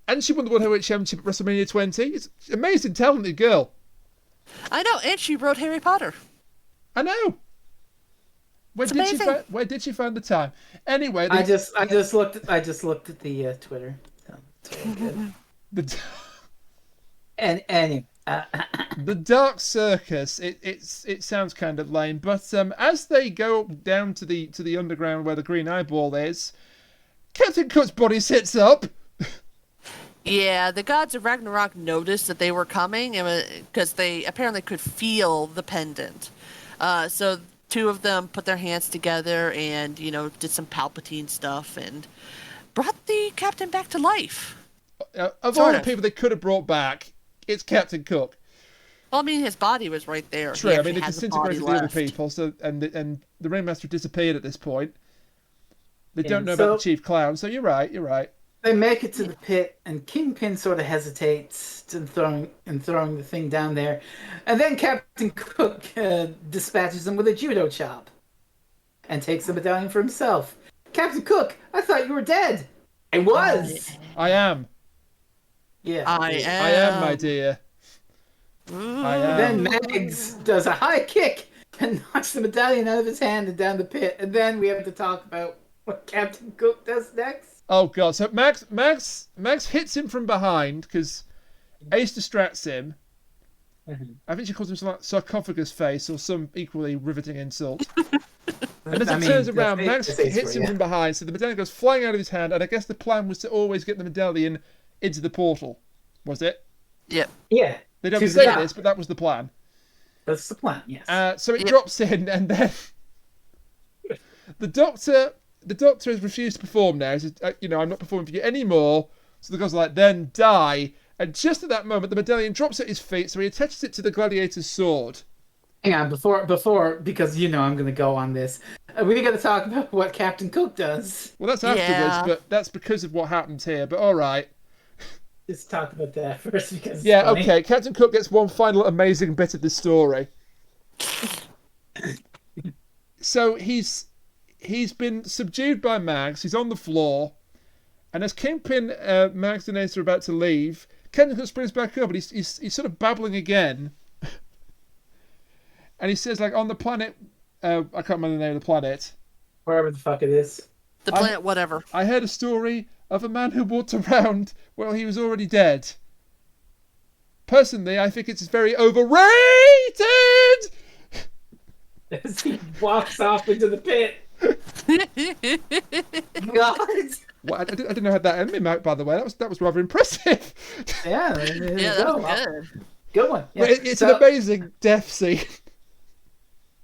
And she won the World Heavyweight Championship at WrestleMania 20. It's an amazing, talented girl. I know, and she wrote Harry Potter. I know. Where did she find the time? Anyway, I just looked at the Twitter. So it's really good. And the Dark Circus. It sounds kind of lame, but as they go down to the underground where the green eyeball is, Captain Cook's body sits up. Yeah, the gods of Ragnarok noticed that they were coming, because they apparently could feel the pendant. So two of them put their hands together and, did some Palpatine stuff and brought the captain back to life. Of all the people they could have brought back, it's Captain Cook. Well, I mean, his body was right there. True. I mean, they disintegrated the other people, so and the Ringmaster disappeared at this point. They don't know about the Chief Clown, so you're right. They make it to the pit, and Kingpin sort of hesitates in throwing the thing down there, and then Captain Cook dispatches him with a judo chop, and takes the medallion for himself. Captain Cook, I thought you were dead. I was. I am. Yeah. I I am, my dear. I am. Then Mags does a high kick and knocks the medallion out of his hand and down the pit, and then we have to talk about what Captain Cook does next. Oh god! So Max hits him from behind because Ace distracts him. Mm-hmm. I think she calls him something like sarcophagus face or some equally riveting insult. And as he turns around, Max hits him from behind, so the medallion goes flying out of his hand. And I guess the plan was to always get the medallion into the portal, was it? Yep. Yeah. They don't say this, but that was the plan. That's the plan. Yes. So it drops in, and then the doctor has refused to perform now. He says, I'm not performing for you anymore. So the guy's like, then die. And just at that moment, the medallion drops at his feet, so he attaches it to the gladiator's sword. Hang on, before, because I'm going to go on this. We got to talk about what Captain Cook does. Well, that's afterwards, but that's because of what happened here. But all right. Let's talk about that first, because yeah, okay. Captain Cook gets one final amazing bit of the story. So he's been subdued by Mags. He's on the floor, and as Kingpin, Mags, and Ace are about to leave, Captain Cook springs back up, and he's sort of babbling again. And he says, like, on the planet, I can't remember the name of the planet. Wherever the fuck it is. The planet, whatever. I heard a story of a man who walked around while he was already dead. Personally, I think it's very overrated! As he walks off into the pit. God. Well, I didn't know how that ended out, by the way. That was rather impressive. Yeah, that was good. Good one. Yeah. Well, it's an amazing death scene.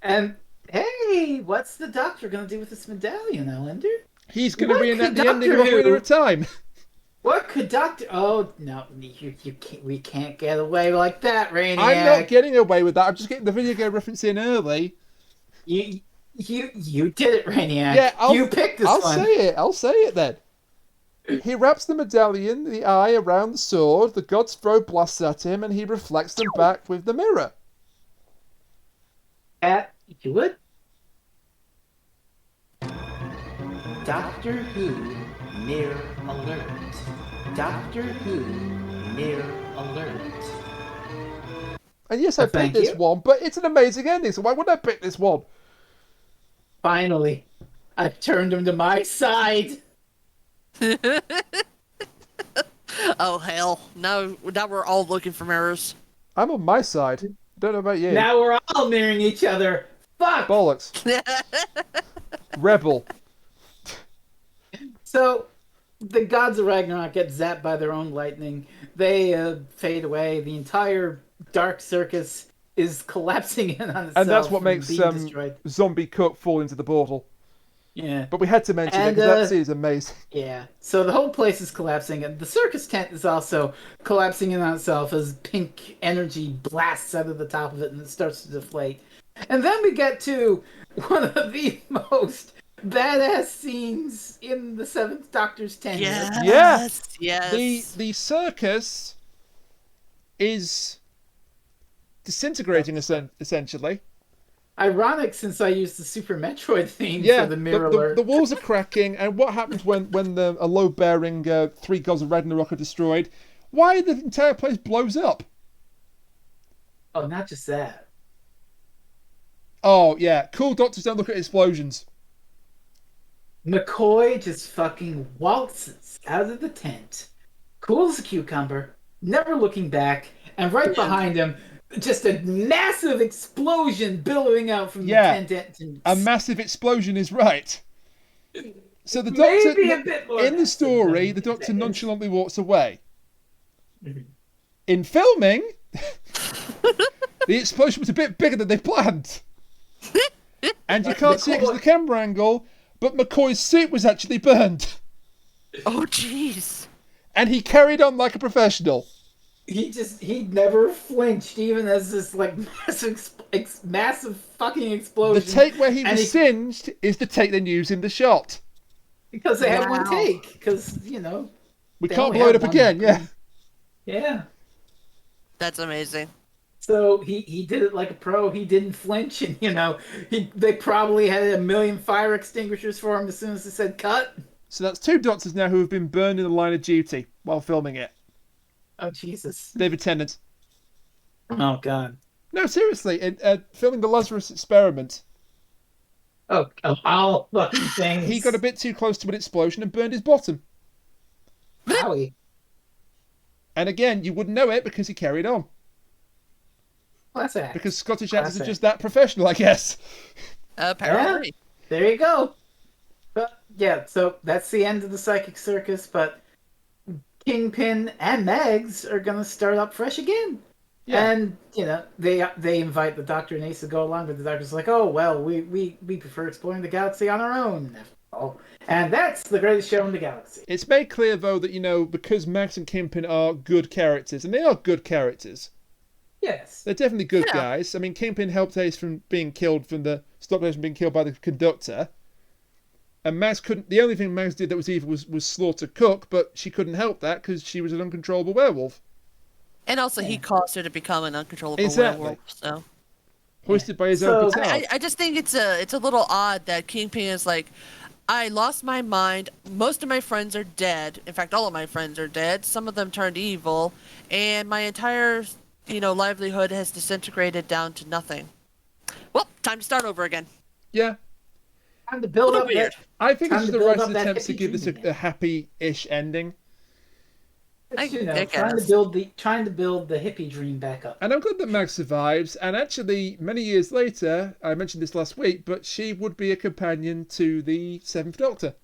And hey, what's the Doctor gonna do with this medallion, Ellender? He's gonna reenact the ending of Wheel of Time. What could Doctor? Oh no, you can't. We can't get away like that, Rainiac. I'm not getting away with that. I'm just getting the video game reference in early. You did it, Rainiac. Yeah, you picked this one. I'll say it then. He wraps the medallion, the eye, around the sword. The gods throw blasts at him, and he reflects them back with the mirror. You would? Doctor Who Mirror Alert. Doctor Who Mirror Alert. And yes, I picked this one, but it's an amazing ending, so why wouldn't I pick this one? Finally, I've turned him to my side. Oh hell! Now we're all looking for mirrors. I'm on my side. Don't know about you. Now we're all mirroring each other. Fuck! Bollocks. Rebel. So, the gods of Ragnarok get zapped by their own lightning. They fade away. The entire dark circus is collapsing in on itself. And that's what makes destroyed. Zombie Cook fall into the portal. Yeah. But we had to mention it because that scene is amazing. Yeah. So the whole place is collapsing, and the circus tent is also collapsing in on itself as pink energy blasts out of the top of it and it starts to deflate. And then we get to one of the most badass scenes in the Seventh Doctor's tenure. Yes. The circus is disintegrating essentially. Ironic, since I used the Super Metroid theme for the mirror alert. The walls are cracking, and what happens when a load-bearing 3 gods of Ragnarok are destroyed? Why the entire place blows up? Oh, not just that. Oh, yeah. Cool doctors don't look at explosions. McCoy just fucking waltzes out of the tent, cool as a cucumber, never looking back, and right behind him, just a massive explosion billowing out from the tent entrance. A massive explosion is right. So the Doctor, in the story, the Doctor nonchalantly walks away. In filming, the explosion was a bit bigger than they planned. And you can't see it because of the camera angle, but McCoy's suit was actually burned. Oh, jeez. And he carried on like a professional. He never flinched, even as this like massive fucking explosion. The take where he was singed is the take they use in the shot. Because they had one take. Because, we can't blow it up again, Yeah. That's amazing. So he did it like a pro. He didn't flinch, and they probably had 1 million fire extinguishers for him as soon as they said cut. So that's 2 doctors now who have been burned in the line of duty while filming it. Oh, Jesus. David Tennant. Oh, God. No, seriously, filming the Lazarus Experiment. Oh, all fucking things. He got a bit too close to an explosion and burned his bottom. Wowie. And again, you wouldn't know it because he carried on. Classic. Because Scottish actors are just that professional, I guess. Apparently. Yeah, there you go. But yeah, so that's the end of the Psychic Circus, but Kingpin and Megs are going to start up fresh again. Yeah. And, they invite the Doctor and Ace to go along, but the Doctor's like, oh, well, we prefer exploring the galaxy on our own. And that's the greatest show in the galaxy. It's made clear, though, that, because Max and Kingpin are good characters, and they are good characters. Yes. They're definitely good guys. I mean, Kingpin helped Ace from being killed, stop Ace from being killed by the conductor. And Max couldn't. The only thing Max did that was evil was slaughter Cook, but she couldn't help that because she was an uncontrollable werewolf. And also, he caused her to become an uncontrollable werewolf. So hoisted by his own petard. I just think it's a little odd that Kingpin is like, I lost my mind. Most of my friends are dead. In fact, all of my friends are dead. Some of them turned evil, and my entire livelihood has disintegrated down to nothing. Well, time to start over again. Yeah. Time to build up. I think it's the right attempt to give this a happy-ish ending. Trying to build the hippie dream back up. And I'm glad that Mag survives. And actually, many years later, I mentioned this last week, but she would be a companion to the 7th Doctor.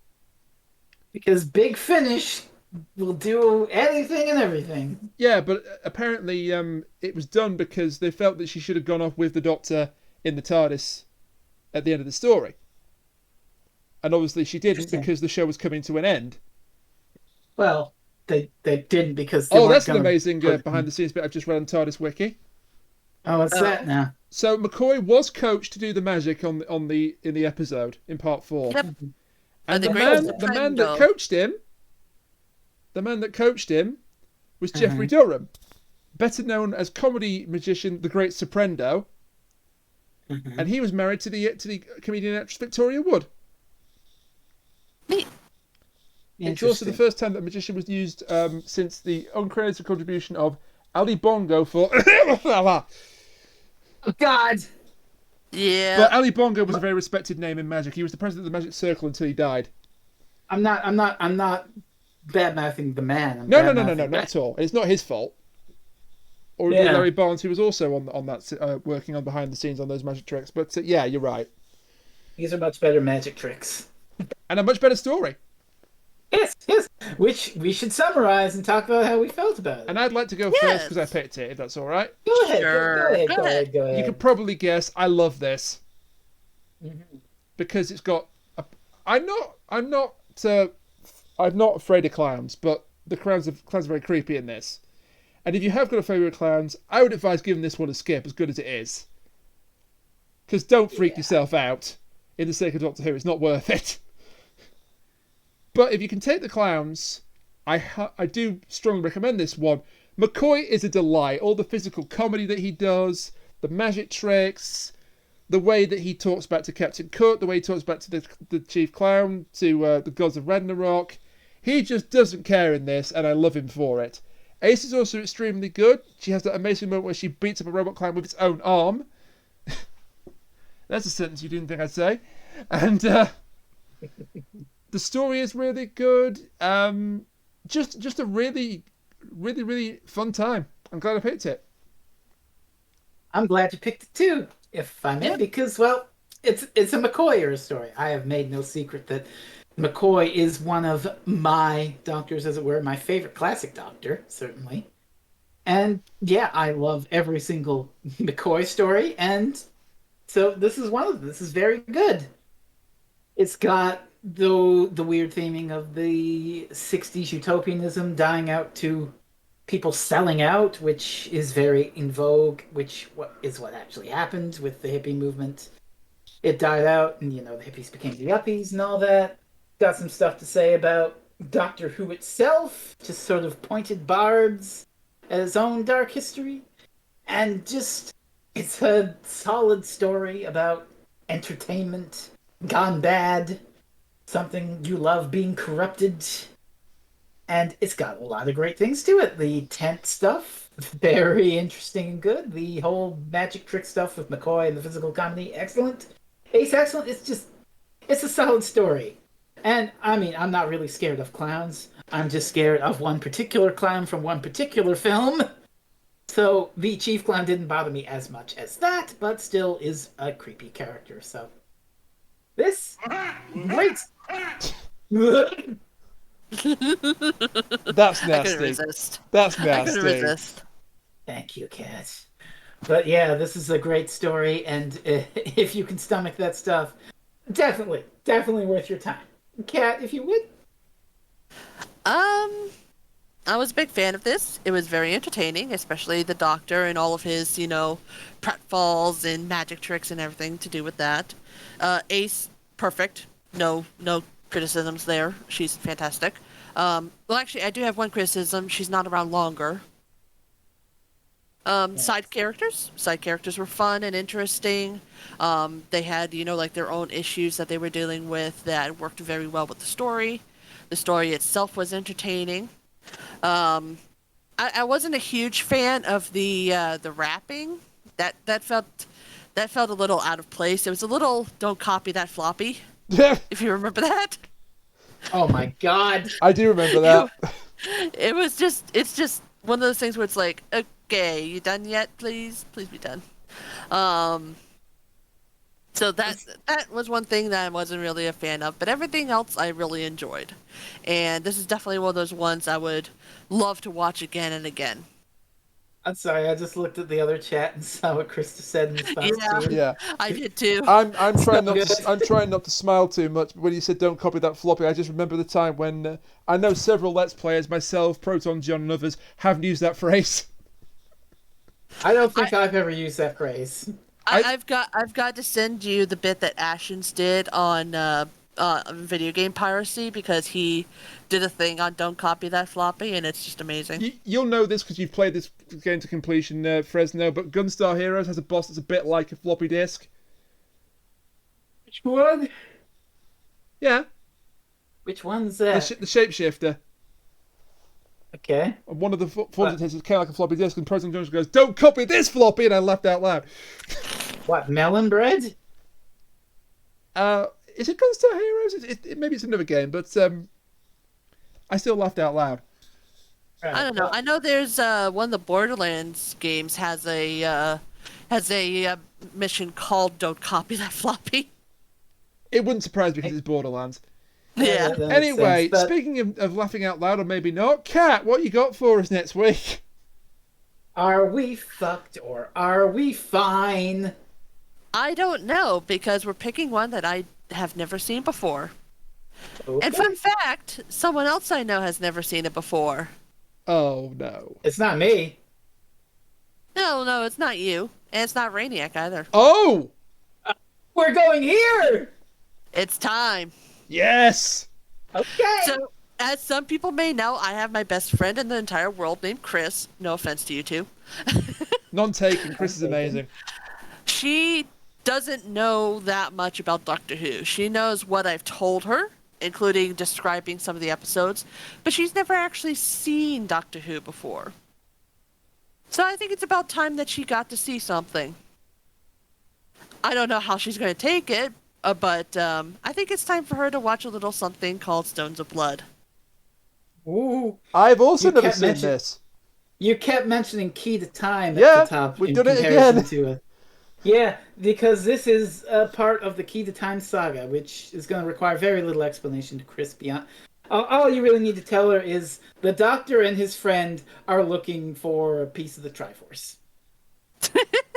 Because Big Finish will do anything and everything. Yeah, but apparently it was done because they felt that she should have gone off with the Doctor in the TARDIS at the end of the story. And obviously she didn't because the show was coming to an end. Well, they didn't because that's an amazing behind the scenes bit I've just read on TARDIS Wiki. Oh, what's that now? So McCoy was coached to do the magic in the episode in part 4. Yep. And the man that coached him was Jeffrey Durham, better known as comedy magician the Great Soprendo. And he was married to the comedian actress Victoria Wood. Neat. It's also the first time that magician was used since the uncredited contribution of Ali Bongo for... Oh, God! Yeah. But Ali Bongo was a very respected name in magic. He was the president of the Magic Circle until he died. I'm not bad-mouthing the man. No, not at all. It's not his fault. Or Larry Barnes, who was also on that, working on behind the scenes on those magic tricks. But yeah, you're right. These are much better magic tricks. And a much better story. Yes. Which we should summarize and talk about how we felt about it. And I'd like to go first because I picked it, if that's all right. Go ahead. Sure. Go ahead. You can probably guess I love this. Because it's got I'm not afraid of clowns, but the clowns are very creepy in this. And if you have got a favourite of clowns, I would advise giving this one a skip, as good as it is. Because don't freak yourself out in the sake of Doctor Who. It's not worth it. But if you can take the clowns, I do strongly recommend this one. McCoy is a delight. All the physical comedy that he does, the magic tricks, the way that he talks back to Captain Cook, the way he talks back to the Chief Clown, to the Gods of Ragnarok. He just doesn't care in this, and I love him for it. Ace is also extremely good. She has that amazing moment where she beats up a robot clown with its own arm. That's a sentence you didn't think I'd say. And the story is really good. Just a really, really, really fun time. I'm glad I picked it. I'm glad you picked it too, if I may, because, well, it's a McCoy story. I have made no secret that McCoy is one of my doctors, as it were, my favorite classic doctor, certainly. And yeah, I love every single McCoy story, and so this is one of them. This is very good. It's got the weird theming of the 60s utopianism dying out to people selling out, which is very in vogue, which is what actually happened with the hippie movement. It died out, and, the hippies became the yuppies and all that. Got some stuff to say about Doctor Who itself, just sort of pointed bards at its own dark history. And just, it's a solid story about entertainment gone bad, something you love being corrupted. And it's got a lot of great things to it. The tent stuff, very interesting and good. The whole magic trick stuff with McCoy and the physical comedy, excellent. Ace, excellent. It's a solid story. And, I mean, I'm not really scared of clowns. I'm just scared of one particular clown from one particular film. So, the Chief Clown didn't bother me as much as that, but still is a creepy character, so. This? Great! That's nasty. I couldn't resist. That's nasty. I couldn't resist. Thank you, Kat. But yeah, this is a great story, and if you can stomach that stuff, definitely worth your time. Kat, if you would. I was a big fan of this. It was very entertaining, especially the Doctor and all of his, pratfalls and magic tricks and everything to do with that. Ace, perfect. No criticisms there. She's fantastic. Well, actually, I do have one criticism. She's not around longer. Yes. Side characters were fun and interesting. They had, their own issues that they were dealing with that worked very well with the story. The story itself was entertaining. I wasn't a huge fan of the rapping. That felt a little out of place. It was a little "don't copy that floppy." If you remember that. Oh my God! I do remember that. It's just one of those things where it's like, okay, you done yet? Please be done. So that was one thing that I wasn't really a fan of, but everything else I really enjoyed. And this is definitely one of those ones I would love to watch again and again. I'm sorry, I just looked at the other chat and saw what Krista said in response to it. Yeah, I did too. I'm trying not to smile too much, but when you said don't copy that floppy, I just remember the time when I know several Let's Players, myself, Proton John and others, haven't used that phrase. I don't think I've ever used that phrase. I've got to send you the bit that Ashens did on video game piracy, because he did a thing on don't copy that floppy, and it's just amazing. You'll know this because you've played this game to completion, Frezno, but Gunstar Heroes has a boss that's a bit like a floppy disk. Which one? Yeah. Which one's that? The shapeshifter. Okay. And one of the forms is kind of like a floppy disk, and President Jones goes, "Don't copy this floppy," and I laughed out loud. What, melon bread? Is it Gunstar Heroes? Maybe it's another game, but I still laughed out loud. Right. I don't know. I know there's one of the Borderlands games has a mission called "Don't copy that floppy." It wouldn't surprise me because it's Borderlands. Yeah. Anyway, sense, but... speaking of laughing out loud, or maybe not, Kat, what you got for us next week? Are we fucked or are we fine? I don't know, because we're picking one that I have never seen before. Okay. And fun fact, someone else I know has never seen it before. Oh, no. It's not me. No, it's not you. And it's not Rainiac either. Oh! We're going here! It's time. Yes! Okay. So, as some people may know, I have my best friend in the entire world named Chris. No offense to you two. None taken. Chris is amazing. She doesn't know that much about Doctor Who. She knows what I've told her, including describing some of the episodes, but she's never actually seen Doctor Who before. So I think it's about time that she got to see something. I don't know how she's going to take it, but I think it's time for her to watch a little something called Stones of Blood. Ooh. I've also never seen this. You kept mentioning Key to Time at the top. We've done it again. Yeah, because this is a part of the Key to Time saga, which is going to require very little explanation to Chris beyond. All you really need to tell her is the Doctor and his friend are looking for a piece of the Triforce.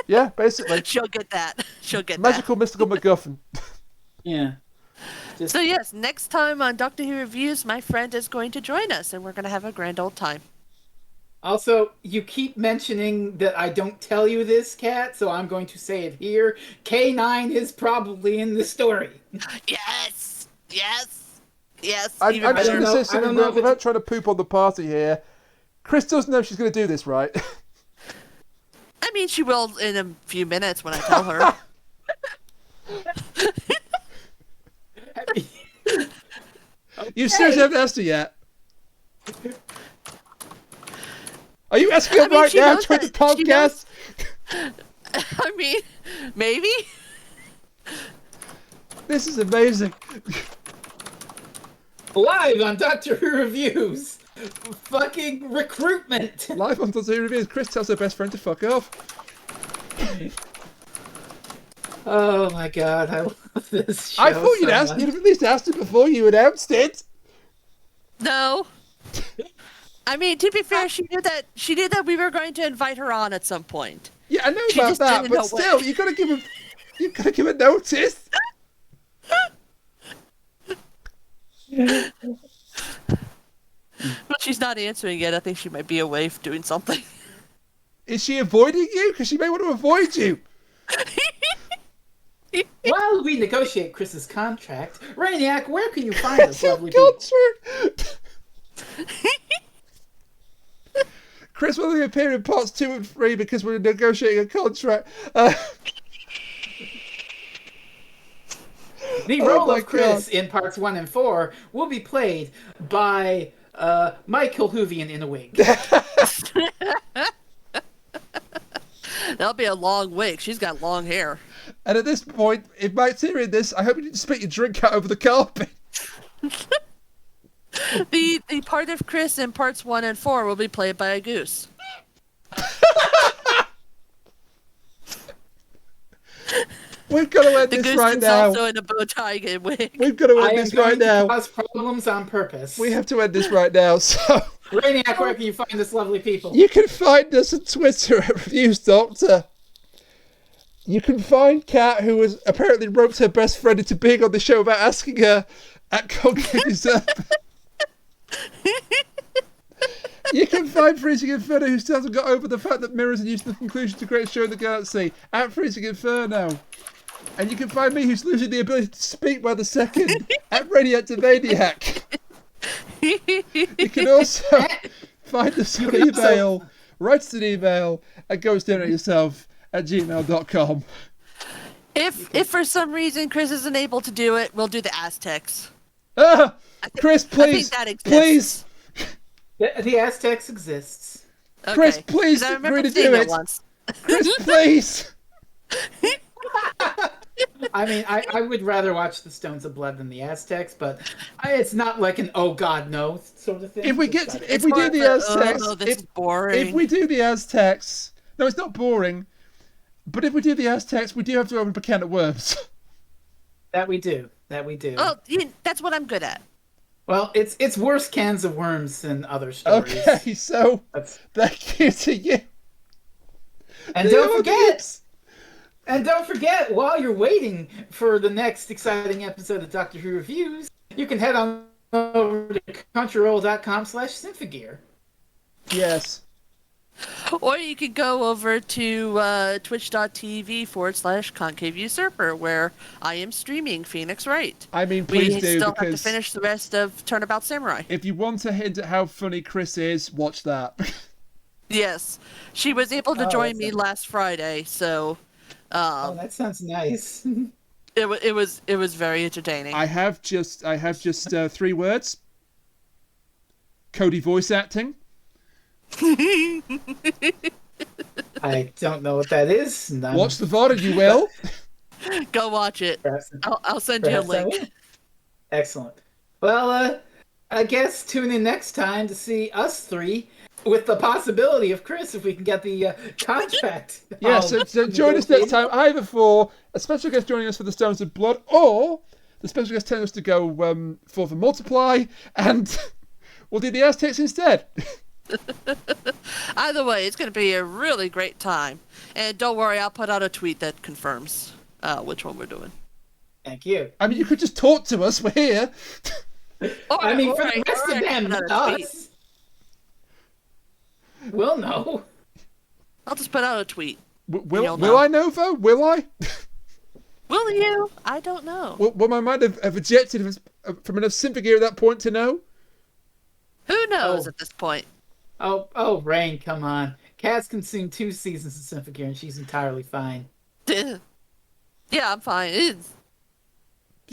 Yeah, basically. She'll get that. Magical, mystical MacGuffin. Yeah. So yes, next time on Doctor Who Reviews, my friend is going to join us, and we're going to have a grand old time. Also, you keep mentioning that I don't tell you this, Kat, so I'm going to say it here. K9 is probably in the story. Yes! I'm just going to say something without trying to poop on the party here. Chris doesn't know she's going to do this, right? I mean, she will in a few minutes when I tell her. You seriously haven't asked her yet? Are you asking her right now during the podcast? I mean, maybe. This is amazing. Live on Doctor Who Reviews. Fucking recruitment. Live on Doctor Who Reviews. Chris tells her best friend to fuck off. Oh my god, I love this show. I thought you'd at least asked her before you announced it. No. I mean, to be fair, she knew that we were going to invite her on at some point. Yeah, I know about that, but still, you gotta give her notice. But she's not answering yet. I think she might be away doing something. Is she avoiding you? Because she may want to avoid you. While we negotiate Chris's contract, Rainiac, where can you find this lovely people? Chris will only appear in parts 2 and 3 because we're negotiating a contract. The role of Chris in parts 1 and 4 will be played by Michael Hoovian in a wig. That'll be a long wig. She's got long hair. And at this point, if Mike's hearing this, I hope you didn't spit your drink out over the carpet. The part of Chris in parts 1 and 4 will be played by a goose. We've got to end this right now. The goose is also in a bow tie and wig. We've got to end this right now. Cause problems on purpose. We have to end this right now. So, Rainiac, where can you find this lovely people? You can find us on Twitter at Reviews Doctor. You can find Kat, who has apparently roped her best friend into being on the show without asking her, at Concave. You can find Freezing Inferno, who still hasn't got over the fact that mirrors are used in the conclusion to the greatest show in the galaxy, at Freezing Inferno. And you can find me, who's losing the ability to speak by the second, at Radiant to Maniac. You can also find us on email, write us an email, and go stare at yourself at gmail.com. If for some reason Chris isn't able to do it, we'll do the Aztecs. Chris, please, I think that exists. please. The Aztecs exists. Okay. Chris, please agree to do it. Once. Chris, please. I mean, I would rather watch the Stones of Blood than the Aztecs, but it's not like an oh god no sort of thing. If we do the Aztecs, this is boring. If we do the Aztecs, no, it's not boring. But if we do the Aztecs, we do have to open a can of worms. That we do. Oh, that's what I'm good at. Well, it's worse cans of worms than other stories. Okay, so thank you to you. And don't forget, while you're waiting for the next exciting episode of Doctor Who Reviews, you can head on over to crunchyroll.com/symphogear. Yes. Or you could go over to twitch.tv/concave usurper, where I am streaming Phoenix Wright. I mean, please we do, still because have to finish the rest of Turnabout Samurai. If you want a hint at how funny Chris is, watch that. Yes, she was able to join me last Friday, so. That sounds nice. It was very entertaining. I have just 3 words. Cody voice acting. I don't know what that is. Watch the VOD and you will. Go watch it. I'll send you a link. Excellent. Well, I guess tune in next time to see us 3, with the possibility of Chris if we can get the contract. Yeah, so join us next time, either for a special guest joining us for the Stones of Blood, or the special guest telling us to go for the Multiply, and we'll do the Aztecs instead. Either way, it's going to be a really great time. And don't worry, I'll put out a tweet that confirms which one we're doing. Thank you. I mean, you could just talk to us. We're here. For the rest of them, us. We'll know. I'll just put out a tweet. Will I know, though? Will I? Will you? I don't know. Will my mind have ejected from enough sympathy at that point to know? Who knows at this point? Oh, Rain, come on. Kat's consumed 2 seasons of Symphogear and she's entirely fine. Yeah, I'm fine.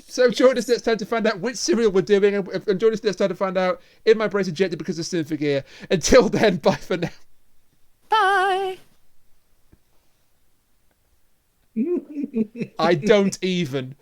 So join us next time to find out which serial we're doing, and join us next time to find out if my brain's ejected because of Symphogear. Until then, bye for now. Bye. I don't even.